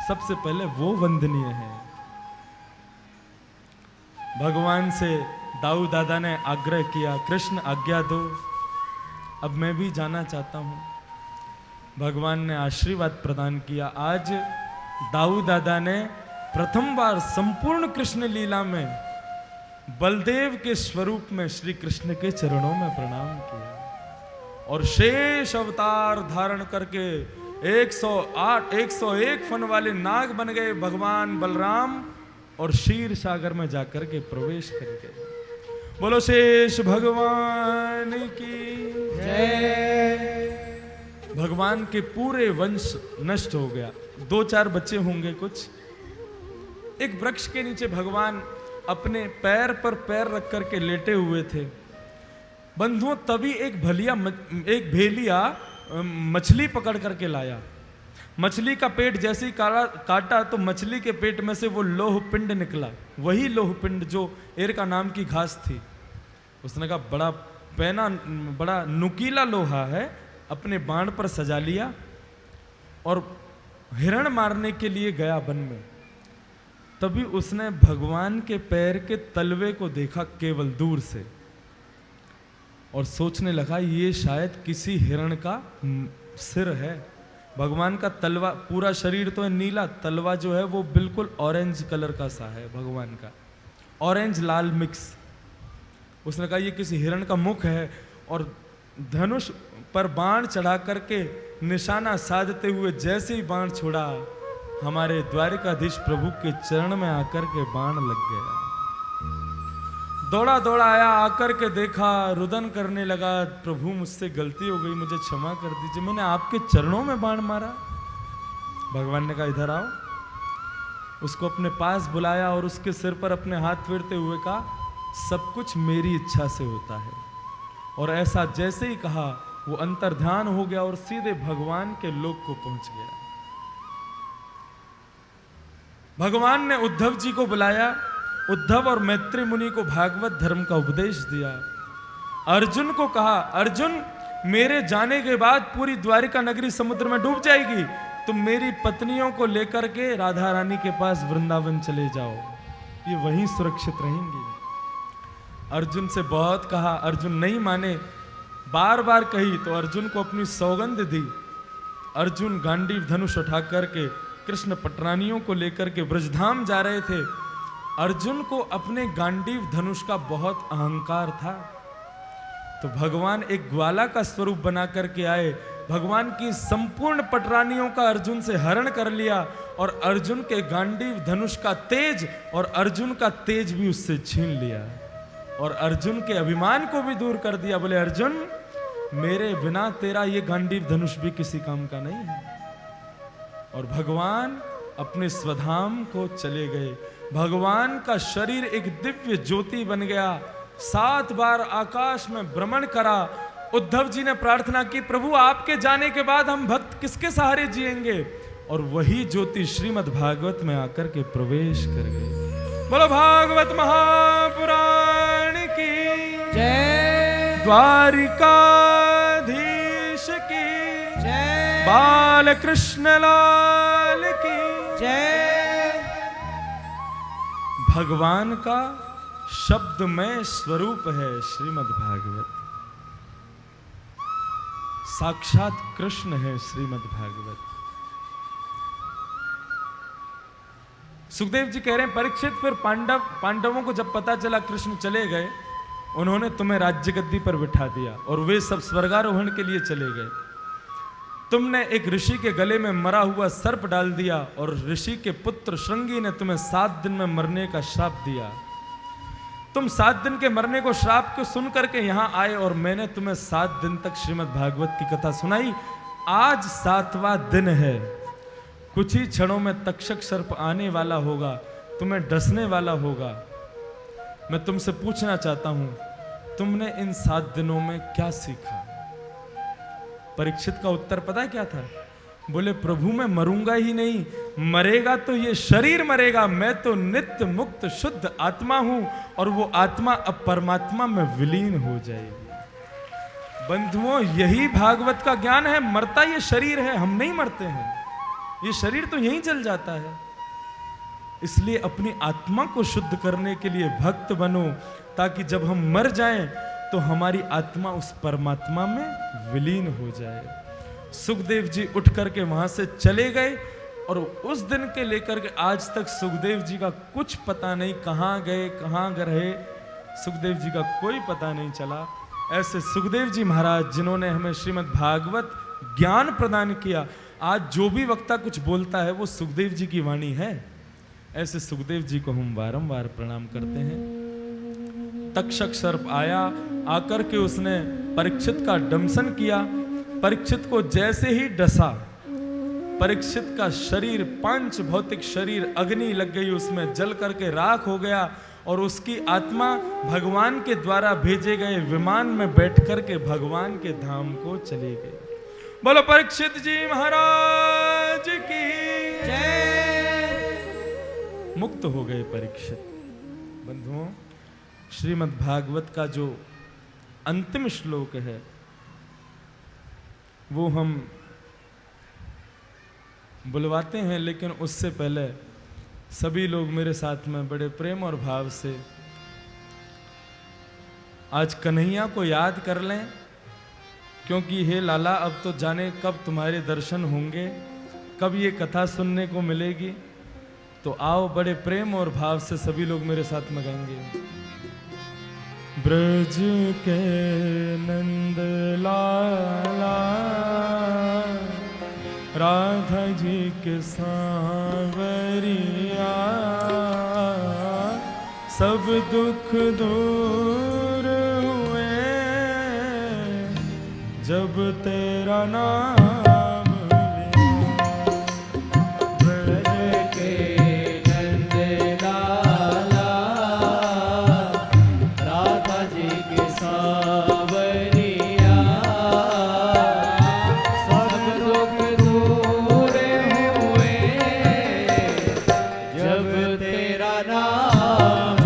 A: सबसे पहले वो वंदनीय हैं। भगवान से दाऊ दादा ने आग्रह किया, कृष्ण आज्ञा दो, अब मैं भी जाना चाहता हूं। भगवान ने आशीर्वाद प्रदान किया। आज दाऊ दादा ने प्रथम बार संपूर्ण कृष्ण लीला में बलदेव के स्वरूप में श्री कृष्ण के चरणों में प्रणाम किया और शेष अवतार धारण करके 101 फन वाले नाग बन गए भगवान बलराम और क्षीर सागर में जाकर के प्रवेश कर गए। बोलो शेष भगवान की जय। भगवान के पूरे वंश नष्ट हो गया। 2-4 बच्चे होंगे कुछ। एक वृक्ष के नीचे भगवान अपने पैर पर पैर रख करके लेटे हुए थे। बंधुओं, तभी एक भेलिया मछली पकड़ करके लाया। मछली का पेट जैसे ही काटा तो मछली के पेट में से वो लोह पिंड निकला, वही लोह पिंड जो एरका नाम की घास थी। उसने कहा बड़ा नुकीला लोहा है, अपने बाण पर सजा लिया और हिरण मारने के लिए गया वन में। तभी उसने भगवान के पैर के तलवे को देखा केवल दूर से और सोचने लगा ये शायद किसी हिरण का सिर है। भगवान का तलवा, पूरा शरीर तो है नीला, तलवा जो है वो बिल्कुल ऑरेंज कलर का सा है भगवान का, ऑरेंज लाल मिक्स। उसने कहा ये किसी हिरण का मुख है और धनुष पर बाण चढ़ा करके निशाना साधते हुए जैसे ही बाण छोड़ा, हमारे द्वारिकाधीश प्रभु के चरण में आकर के बाण लग गया। दौड़ा दौड़ा आया, आकर के देखा, रुदन करने लगा, प्रभु मुझसे गलती हो गई, मुझे क्षमा कर दीजिए, मैंने आपके चरणों में बाण मारा। भगवान ने कहा इधर आओ। उसको अपने पास बुलाया और उसके सिर पर अपने हाथ फेरते हुए कहा सब कुछ मेरी इच्छा से होता है। और ऐसा जैसे ही कहा वो अंतर्ध्यान हो गया और सीधे भगवान के लोक को पहुंच गया। भगवान ने उद्धव जी को बुलाया उद्धव और मैत्री मुनि को भागवत धर्म का उपदेश दिया। अर्जुन को कहा, अर्जुन मेरे जाने के बाद पूरी द्वारिका नगरी समुद्र में डूब जाएगी, तुम मेरी पत्नियों को लेकर के राधा रानी के पास वृंदावन चले जाओ, ये वहीं सुरक्षित रहेंगी। अर्जुन से बहुत कहा, अर्जुन नहीं माने, बार बार कही तो अर्जुन को अपनी सौगंध दी। अर्जुन गांडीव धनुष उठा करके कृष्ण पटरानियों को लेकर के ब्रजधाम जा रहे थे। अर्जुन को अपने गांडीव धनुष का बहुत अहंकार था, तो भगवान एक ग्वाला का स्वरूप बना करके आए। भगवान की संपूर्ण पटरानियों का अर्जुन से हरण कर लिया और अर्जुन के गांडीव धनुष का तेज और अर्जुन का तेज भी उससे छीन लिया और अर्जुन के अभिमान को भी दूर कर दिया। बोले, अर्जुन मेरे बिना तेरा ये गांडीव धनुष भी किसी काम का नहीं है। और भगवान अपने स्वधाम को चले गए। भगवान का शरीर एक दिव्य ज्योति बन गया। 7 बार आकाश में भ्रमण करा। उद्धव जी ने प्रार्थना की, प्रभु आपके जाने के बाद हम भक्त किसके सहारे जिएंगे? और वही ज्योति श्रीमद् भागवत में आकर के प्रवेश कर गई। बोलो भागवत महापुराण की
B: जय,
A: द्वारिकाधीश की
B: जय,
A: बाल कृष्ण लाल की
B: जय।
A: भगवान का शब्दमय स्वरूप है श्रीमद् भागवत। साक्षात कृष्ण है श्रीमद् भागवत। सुखदेव जी कह रहे हैं, परीक्षित फिर पांडवों को जब पता चला कृष्ण चले गए, उन्होंने तुम्हें राज्य गद्दी पर बिठा दिया और वे सब स्वर्गारोहण के लिए चले गए। तुमने एक ऋषि के गले में मरा हुआ सर्प डाल दिया और ऋषि के पुत्र श्रृंगी ने तुम्हें 7 दिन में मरने का श्राप दिया। तुम 7 दिन के मरने को श्राप को सुन करके यहां आए और मैंने तुम्हें 7 दिन तक श्रीमद् भागवत की कथा सुनाई। आज 7वां दिन है। कुछ ही क्षणों में तक्षक सर्प आने वाला होगा, तुम्हें डसने वाला होगा। मैं तुमसे पूछना चाहता हूं, तुमने इन 7 दिनों में क्या सीखा? परीक्षित का उत्तर पता है क्या था? बोले, प्रभु मैं मरूंगा ही नहीं, मरेगा तो ये शरीर मरेगा, मैं तो नित्य मुक्त शुद्ध आत्मा हूं और वो आत्मा अब परमात्मा में विलीन हो जाएगी। बंधुओं, यही भागवत का ज्ञान है। मरता ये शरीर है, हम नहीं मरते हैं। ये शरीर तो यहीं चल जाता है। इसलिए अपनी आत्मा को शुद्ध करने के लिए भक्त बनो, ताकि जब हम मर जाएं तो हमारी आत्मा उस परमात्मा में विलीन हो जाए। सुखदेव जी उठ करके वहां से चले गए और उस दिन के लेकर के आज तक सुखदेव जी का कुछ पता नहीं, कहां गए कहां रहे, सुखदेव जी का कोई पता नहीं चला। ऐसे सुखदेव जी महाराज जिन्होंने हमें श्रीमद् भागवत ज्ञान प्रदान किया, आज जो भी वक्ता कुछ बोलता है वो सुखदेव जी की वाणी है। ऐसे सुखदेव जी को हम बारंबार प्रणाम करते हैं। तक्षक सर्प आया, आकर के उसने परीक्षित का दंशन किया। परीक्षित को जैसे ही डसा, परीक्षित का शरीर, पांच भौतिक शरीर, अग्नि लग गई, उसमें जल करके राख हो गया और उसकी आत्मा भगवान के द्वारा भेजे गए विमान में बैठ करके भगवान के धाम को चली गई। बोलो परीक्षित जी महाराज की जय। मुक्त हो गए परीक्षित। बंधुओं, श्रीमद् भागवत का जो अंतिम श्लोक है वो हम बुलवाते हैं, लेकिन उससे पहले सभी लोग मेरे साथ में बड़े प्रेम और भाव से आज कन्हैया को याद कर लें, क्योंकि हे लाला अब तो जाने कब तुम्हारे दर्शन होंगे, कब ये कथा सुनने को मिलेगी। तो आओ बड़े प्रेम और भाव से सभी लोग मेरे साथ में गाएंगे। ब्रज के नंद लाला राधा जी के सांवरिया, सब दुख दूर हुए जब तेरा नाम लिया।
B: ब्रज के नंद लाला राधा जी के सांवरिया, सब दुख दूर हुए जब तेरा नाम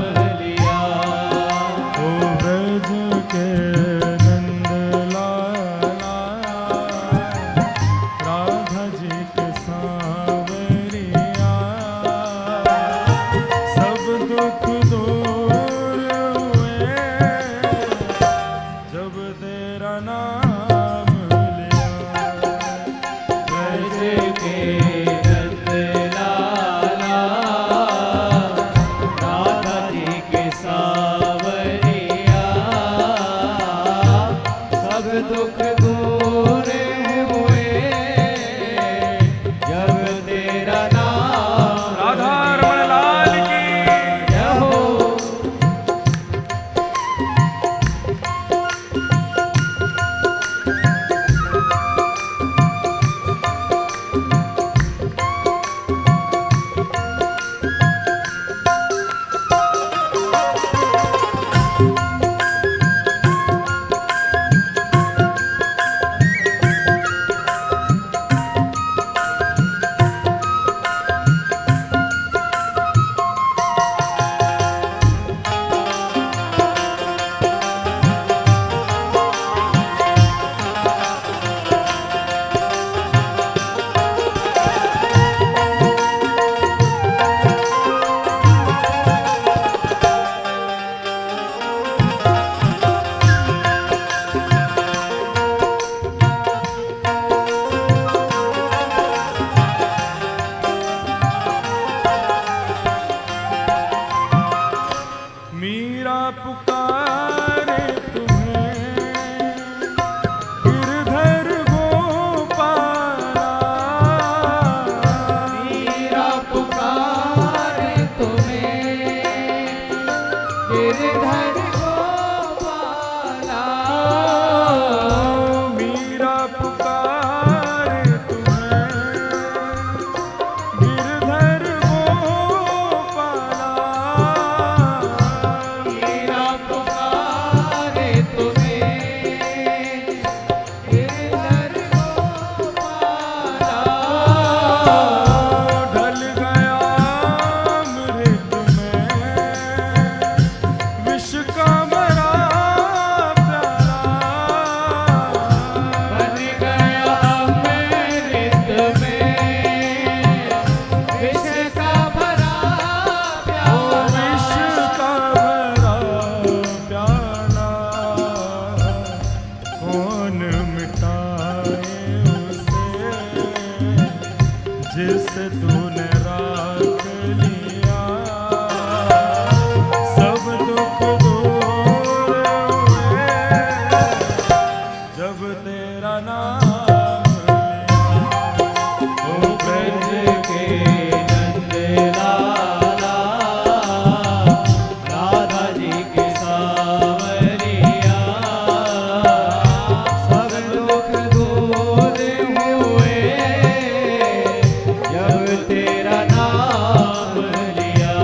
B: तेरा नाम लिया।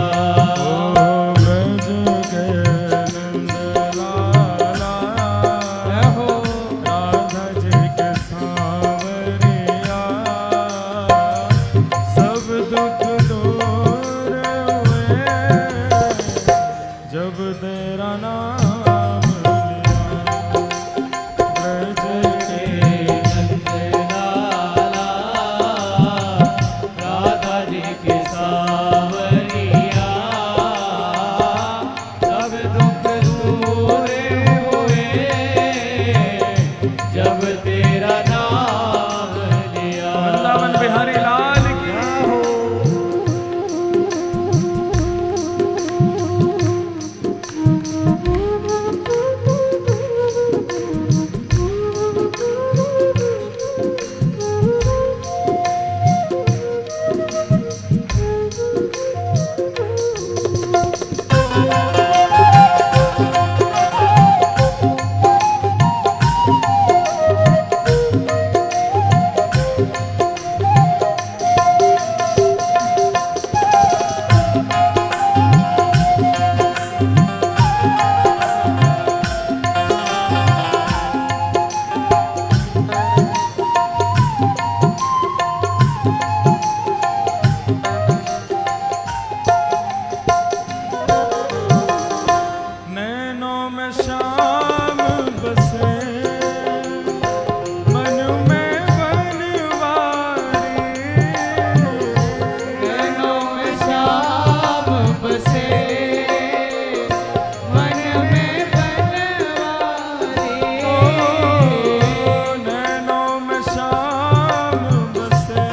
A: ब्रज के नंद लाला
B: हो
A: राधा जी के सांवरिया सब दुख दूर हुए जब तेरा नाम लिया। ब्रज के
B: नंदलाला राधा जी के सांवरिया सब दुख दूर हुए जब तेरा नाम लिया।
A: वृंदावन बिहारी लाल की नैनों में शाम बसे मन में बनवारी।
B: नैनों में श्याम बसे मन में बनवारी।
A: नैनों में शाम बसे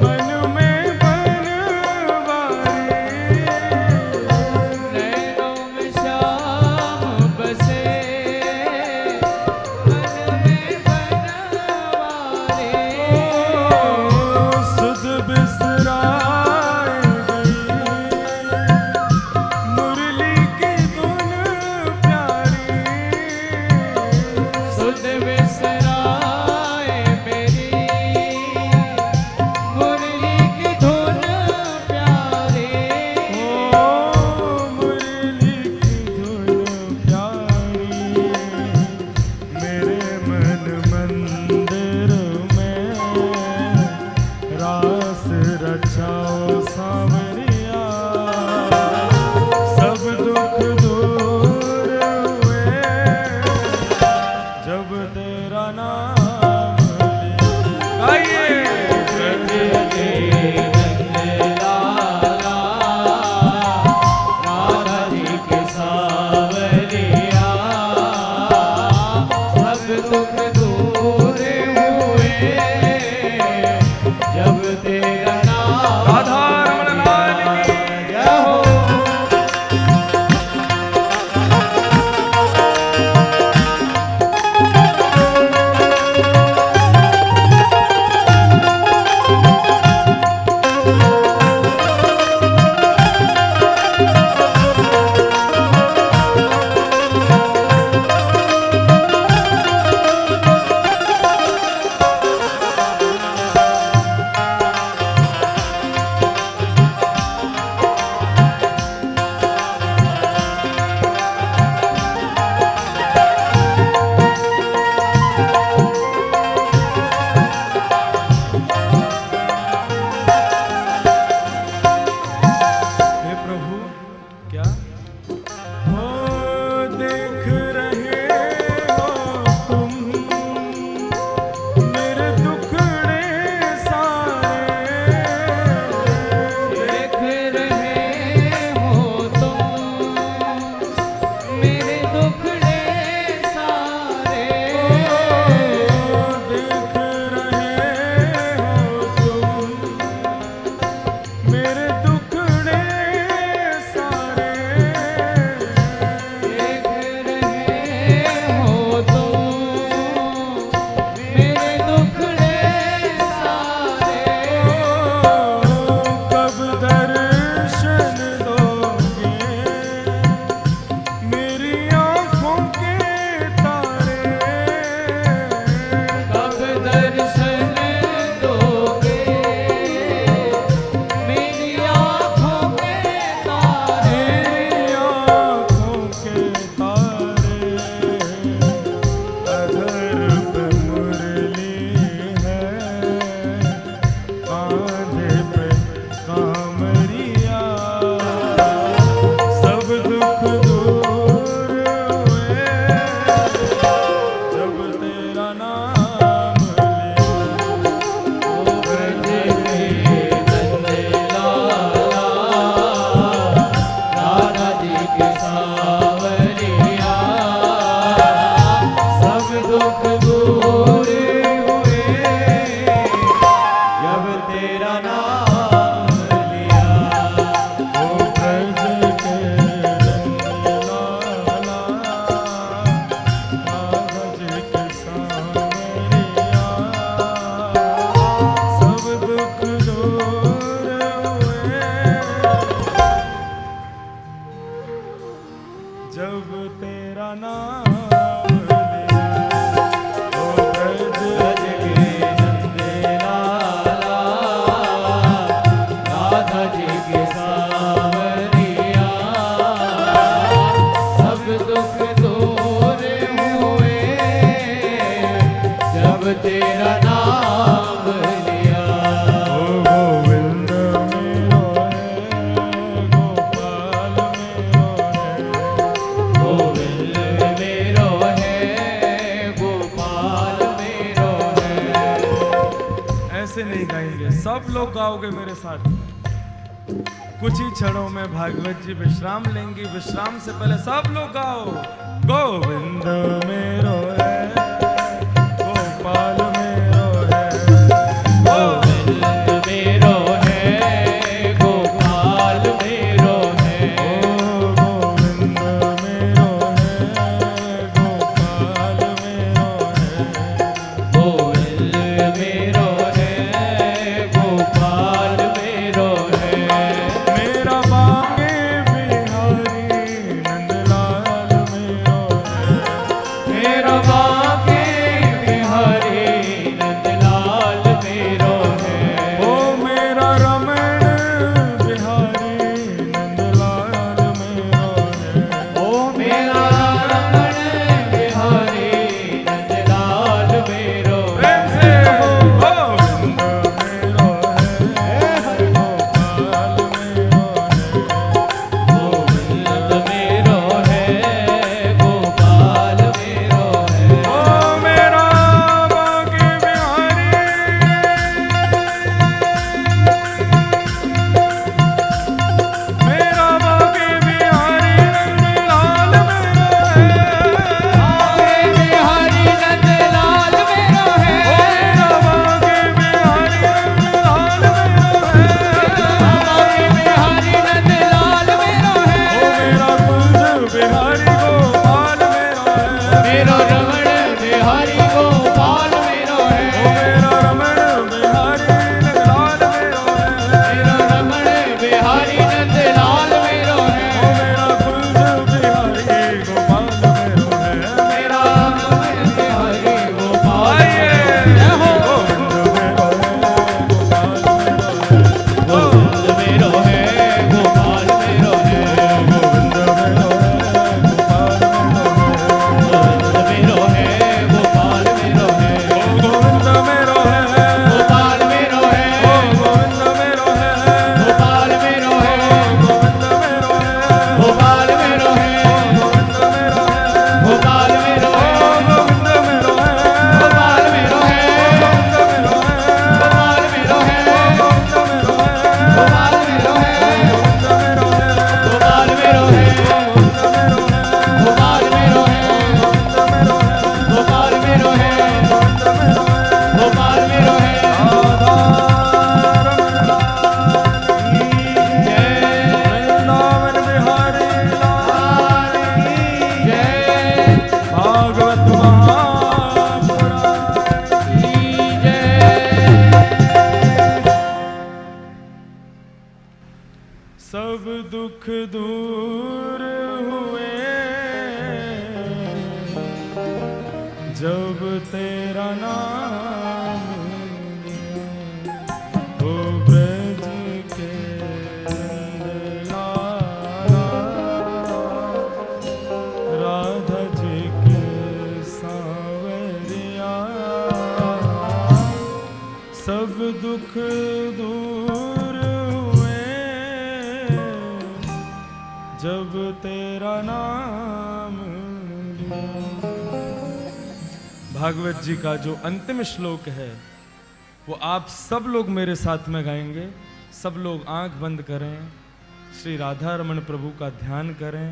A: मन में बनवारी।
B: नैनों में श्याम बसे मन में बनवारी।
A: सुध बिसराए गई मुरली की धुन प्यारी।
B: सुध बिसराए मेरी मुरली की धुन प्यारी।
A: मुरली की धुन प्यारी मेरे मन मंदिर में रास रचाओ सांवरिया सब दुख दूर हुए जब तेरा नाम लिया। गाइए
B: ब्रज के नंदलाला राधा जी के सांवरिया सब दुख दूर हुए जब तेरा नाम।
A: राधा रमण लाल की
B: जय हो।
A: हे प्रभु क्या हो देख रहे हो तुम मेरे दुखड़े सारे।
B: देख रहे हो तुम मेरे दुखड़े सारे।
A: देख रहे हो तुम मेरे दुखड़े सारे।
B: देख रहे हो तुम मेरे दुखड़े सारे।
A: कब दर्शन दोगे मेरी आँखों के तारे।
B: कब दर्शन दोगे तेरा नाम लिया।
A: ओ ब्रज के नंदलाला, राधा जी के सांवरिया, सब दुख दूर हुए जब तेरा नाम लिया। ओ ब्रज
B: के नंदलाला, राधा जी के सांवरिया, सब दुख दूर हुए जब तेरा नाम लिया।
A: ओ गोविंद मेरो है, गोपाल मेरो है,
B: गोविंद मेरो है, गोपाल मेरो है।
A: ऐसे नहीं गाएंगे, सब लोग गाओगे मेरे साथ। कुछ ही क्षणों में भागवत जी विश्राम लेंगे। विश्राम से पहले सब लोग गाओ, गोविंद मेरो है, गोपाल मेरो है,
B: गोविंद मेरो है, गोपाल मेरो है।
A: ओ गोविंद मेरो है, गोपाल मेरो है,
B: गोविंद मेरो है, गोपाल मेरो है।
A: मेरा बाके बिहारी नंदलाल मेरो है,
B: मेरा बाके बिहारी नंदलाल मेरो है।
A: ओ मेरा रमण बिहारी नंदलाल मेरो है।
B: ओ मेरा रमण बिहारी नंदलाल मेरो
A: प्रेम से हो, गोविंद मेरो है, गोपाल मेरो है,
B: गोविंद मेरो है, गोपाल मेरो है।
A: ओ मेरा बाके बिहारी, मेरा बाके बिहारी नंदलाल मेरो है।
B: बिहारी नंदलाल मेरो है।
A: ओ मेरा बाके बिहारी नंदलाल मेरो है।
B: बिहारी नंदलाल मेरो है।
A: ओ मेरा कुंज बिहारी गोपाल मेरो है।
B: मेरो रमण बिहारी गोपाल मेरो
A: ओ
B: है।
A: मेरा रमण बिहारी नंदलाल मेरो है।
B: मेरो रमण बिहारी नंदलाल मेरो
A: ओ
B: है।
A: मेरा कुंज बिहारी गोपाल मेरो है।
B: मेरा रमण बिहारी गोपाल
A: आइए,
B: जय हो।
A: गोविंद मेरो है, गोपाल मेरो है।
B: गोविंद मेरो है, गोपाल मेरो है।
A: गोविंद मेरो है, गोपाल मेरो है।
B: गोविंद मेरो है, गोपाल मेरो है।
A: गोविंद मेरो है,
B: गोपाल मेरो है।
A: गोविंद मेरो है,
B: गोपाल मेरो है।
A: गोविंद मेरो है,
B: गोपाल मेरो है।
A: गोविंद मेरो है,
B: गोपाल मेरो है।
A: गोविंद मेरो है,
B: गोपाल मेरो है।
A: गोविंद मेरो है,
B: गोपाल मेरो है।
A: गोविंद मेरो है,
B: गोपाल मेरो है।
A: गोविंद मेरो है,
B: गोपाल मेरो है।
A: गोविंद मेरो है,
B: गोपाल मेरो है।
A: आधार वृंदावन बिहारी लाल
B: जय
A: भागवत महापुराण। सब दुख दूर हुए जब तेरा नाम लिया। ओ ब्रज के नंदलाला, राधा जी के सांवरिया, सब दुख दूर हुए जब तेरा नाम लिया। भागवत जी का जो अंतिम श्लोक है वो आप सब लोग मेरे साथ में गाएंगे। सब लोग आंख बंद करें, श्री राधा रमण प्रभु का ध्यान करें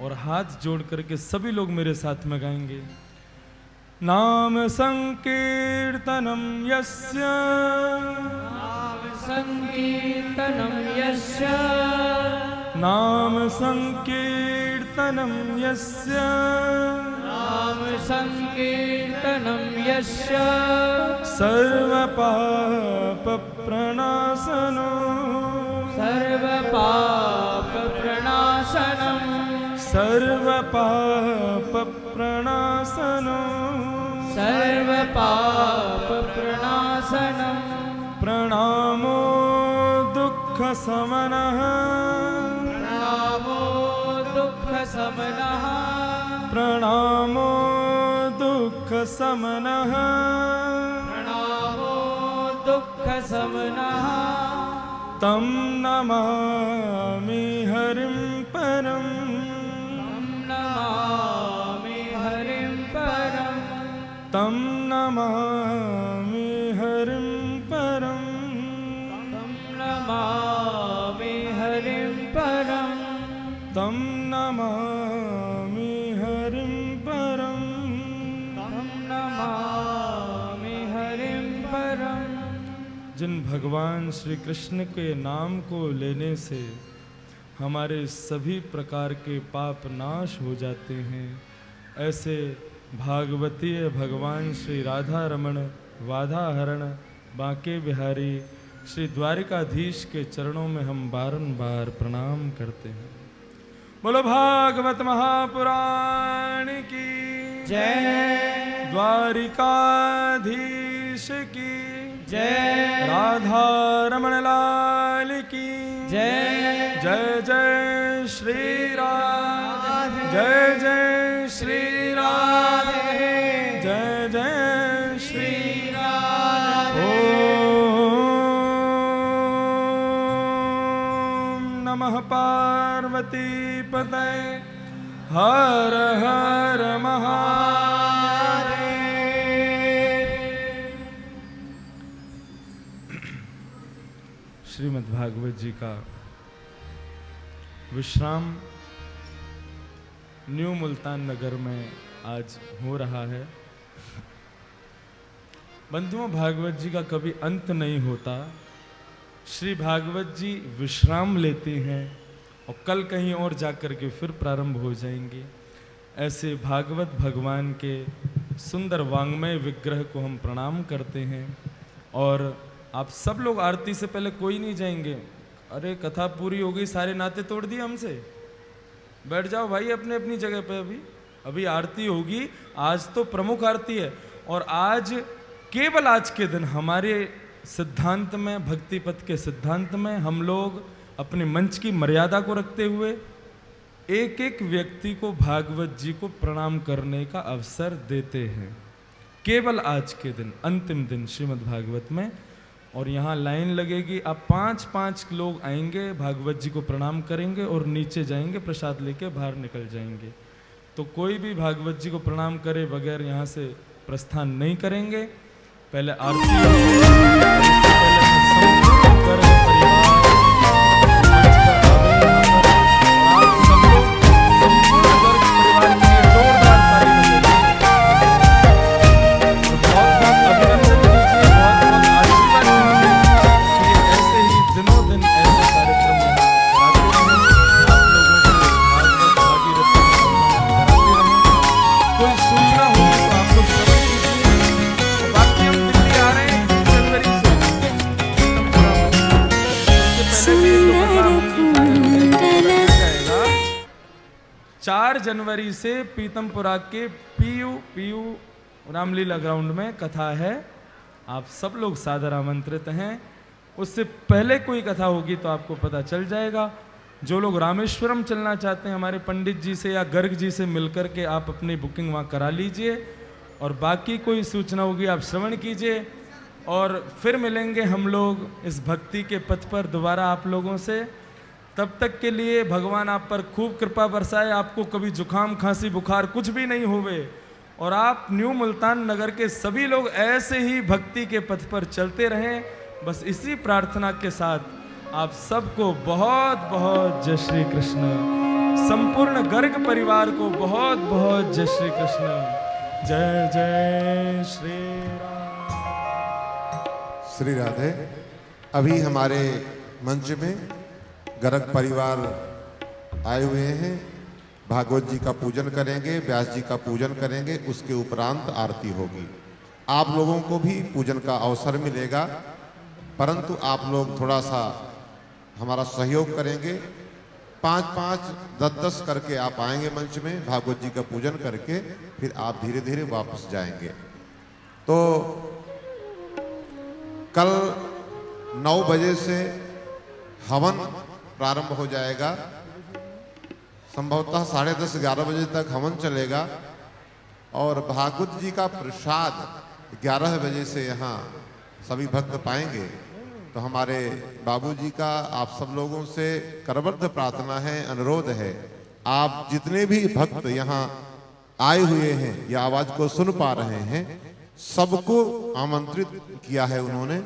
A: और हाथ जोड़ करके सभी लोग मेरे साथ में गाएंगे। नाम संकीर्तनम यस्य
B: संकीर्तनं यस्य
A: नाम संकीर्तनं यस्य
B: नाम संकीर्तनं यस्य
A: सर्वपापप्रणाशनो
B: सर्वपापप्रणाशनं
A: सर्वपापप्रणाशनो
B: सर्वपापप्रणाशनं
A: प्रणामो दुःखशमनः
B: प्रणामो दुःखशमनः
A: प्रणामो दुःखशमनः
B: प्रणामो दुःखशमनः
A: तं नमामि हरिं परम्
B: नमामि हरिं परम्
A: तं नमामि हरिं परम्
B: तं नमामि हरिं परम्
A: तं नमामि हरिं परम्
B: तं नमामि हरिं परम्।
A: जिन भगवान श्री कृष्ण के नाम को लेने से हमारे सभी प्रकार के पाप नाश हो जाते हैं, ऐसे भागवतीय भगवान श्री राधा रमण वाधाहरण बांके बिहारी श्री द्वारिकाधीश के चरणों में हम बारंबार प्रणाम करते हैं। बोलो भागवत महापुराण की
B: जय
A: द्वारिकाधीश की
B: जय
A: राधा रमण लाल की
B: जय
A: जय जय श्री राधे जय जय श्री राधे जय जय श्री
B: राधे।
A: ओम नमः पार्वती पतये हर हर महादेव। श्रीमद् भागवत जी का विश्राम न्यू मुल्तान नगर में आज हो रहा है। बंधुओं, भागवत जी का कभी अंत नहीं होता। श्री भागवत जी विश्राम लेते हैं और कल कहीं और जाकर के फिर प्रारंभ हो जाएंगे। ऐसे भागवत भगवान के सुंदर वांग्मय विग्रह को हम प्रणाम करते हैं। और आप सब लोग आरती से पहले कोई नहीं जाएंगे। अरे कथा पूरी हो गई, सारे नाते तोड़ दिए हमसे, बैठ जाओ भाई अपने अपनी जगह पे। अभी आरती होगी। आज तो प्रमुख आरती है और आज केवल आज के दिन हमारे सिद्धांत में, भक्ति पथ के सिद्धांत में, हम लोग अपने मंच की मर्यादा को रखते हुए एक एक व्यक्ति को भागवत जी को प्रणाम करने का अवसर देते हैं। केवल आज के दिन, अंतिम दिन श्रीमद् भागवत में। और यहाँ लाइन लगेगी, आप 5-5 लोग आएंगे, भागवत जी को प्रणाम करेंगे और नीचे जाएंगे, प्रसाद लेके बाहर निकल जाएंगे। तो कोई भी भागवत जी को प्रणाम करे बगैर यहाँ से प्रस्थान नहीं करेंगे। पहले आरती जनवरी से पीतमपुरा के पीयू रामलीला ग्राउंड में कथा है। आप सब लोग सादर आमंत्रित हैं। उससे पहले कोई कथा होगी तो आपको पता चल जाएगा। जो लोग रामेश्वरम चलना चाहते हैं, हमारे पंडित जी से या गर्ग जी से मिलकर के आप अपनी बुकिंग वहाँ करा लीजिए। और बाकी कोई सूचना होगी आप श्रवण कीजिए। और फिर मिलेंगे हम लोग इस भक्ति के पथ पर दोबारा आप लोगों से। तब तक के लिए भगवान आप पर खूब कृपा बरसाए, आपको कभी जुकाम खांसी बुखार कुछ भी नहीं होवे, और आप न्यू मुल्तान नगर के सभी लोग ऐसे ही भक्ति के पथ पर चलते रहें। बस इसी प्रार्थना के साथ आप सबको बहुत बहुत जय श्री कृष्ण। संपूर्ण गर्ग परिवार को बहुत बहुत जय श्री कृष्ण। जय जय श्री राम।
C: श्री राधे। अभी हमारे मंच में गर्ग परिवार आए हुए हैं, भागवत जी का पूजन करेंगे, व्यास जी का पूजन करेंगे, उसके उपरांत आरती होगी। आप लोगों को भी पूजन का अवसर मिलेगा, परंतु आप लोग थोड़ा सा हमारा सहयोग करेंगे। 5-5, 10-10 करके आप आएंगे मंच में, भागवत जी का पूजन करके फिर आप धीरे धीरे वापस जाएंगे। तो कल 9 बजे से हवन प्रारंभ हो जाएगा, संभवतः 10:30-11 बजे तक हवन चलेगा और भागवत जी का प्रसाद 11 बजे से यहाँ सभी भक्त पाएंगे। तो हमारे बाबूजी का आप सब लोगों से करबद्ध प्रार्थना है, अनुरोध है, आप जितने भी भक्त यहाँ आए हुए हैं या आवाज को सुन पा रहे हैं, सबको आमंत्रित किया है उन्होंने।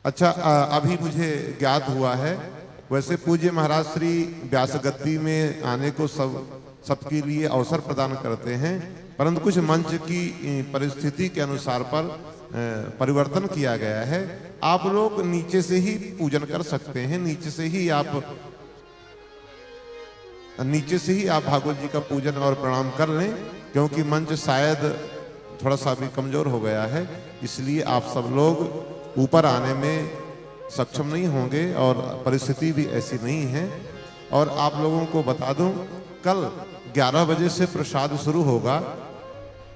C: अच्छा, अभी मुझे ज्ञात हुआ है, वैसे पूज्य महाराज श्री व्यासगद्दी में आने को सबके लिए अवसर प्रदान करते हैं, परंतु कुछ मंच की परिस्थिति के अनुसार पर परिवर्तन किया गया है। आप लोग नीचे से ही पूजन कर सकते हैं, नीचे से ही आप भागवत जी का पूजन और प्रणाम कर लें, क्योंकि मंच शायद थोड़ा सा भी कमजोर हो गया है, इसलिए आप सब लोग ऊपर आने में सक्षम नहीं होंगे और परिस्थिति भी ऐसी नहीं है। और आप लोगों को बता दूं, कल 11 बजे से प्रसाद शुरू होगा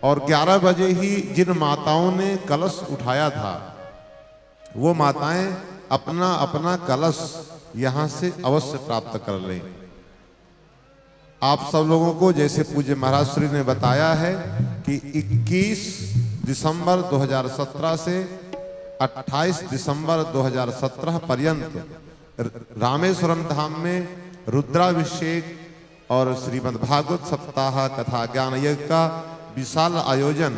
C: और 11 बजे ही जिन माताओं ने कलश उठाया था, वो माताएं अपना अपना कलश यहां से अवश्य प्राप्त कर लें। आप सब लोगों को जैसे पूज्य महाराज श्री ने बताया है कि 21 दिसंबर 2017 से 28 दिसंबर 2017 पर्यंत रामेश्वरम धाम में रुद्राभिषेक और श्रीमद् भागवत सप्ताह कथा ज्ञान यज्ञ का विशाल आयोजन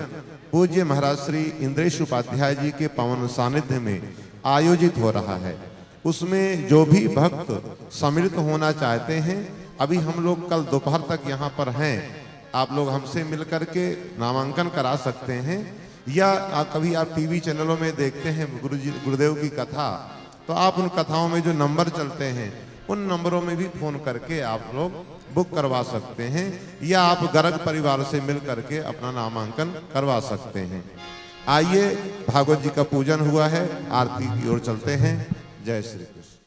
C: पूज्य महाराज श्री इंद्रेश उपाध्याय जी के पावन सानिध्य में आयोजित हो रहा है। उसमें जो भी भक्त सम्मिलित होना चाहते हैं, अभी हम लोग कल दोपहर तक यहाँ पर हैं, आप लोग हमसे मिलकर के नामांकन करा सकते हैं, या कभी आप टीवी चैनलों में देखते हैं गुरुदेव की कथा, तो आप उन कथाओं में जो नंबर चलते हैं, उन नंबरों में भी फोन करके आप लोग बुक करवा सकते हैं, या आप गर्ग परिवार से मिल करके अपना नामांकन करवा सकते हैं। आइए, भागवत जी का पूजन हुआ है, आरती की ओर चलते हैं। जय श्री कृष्ण।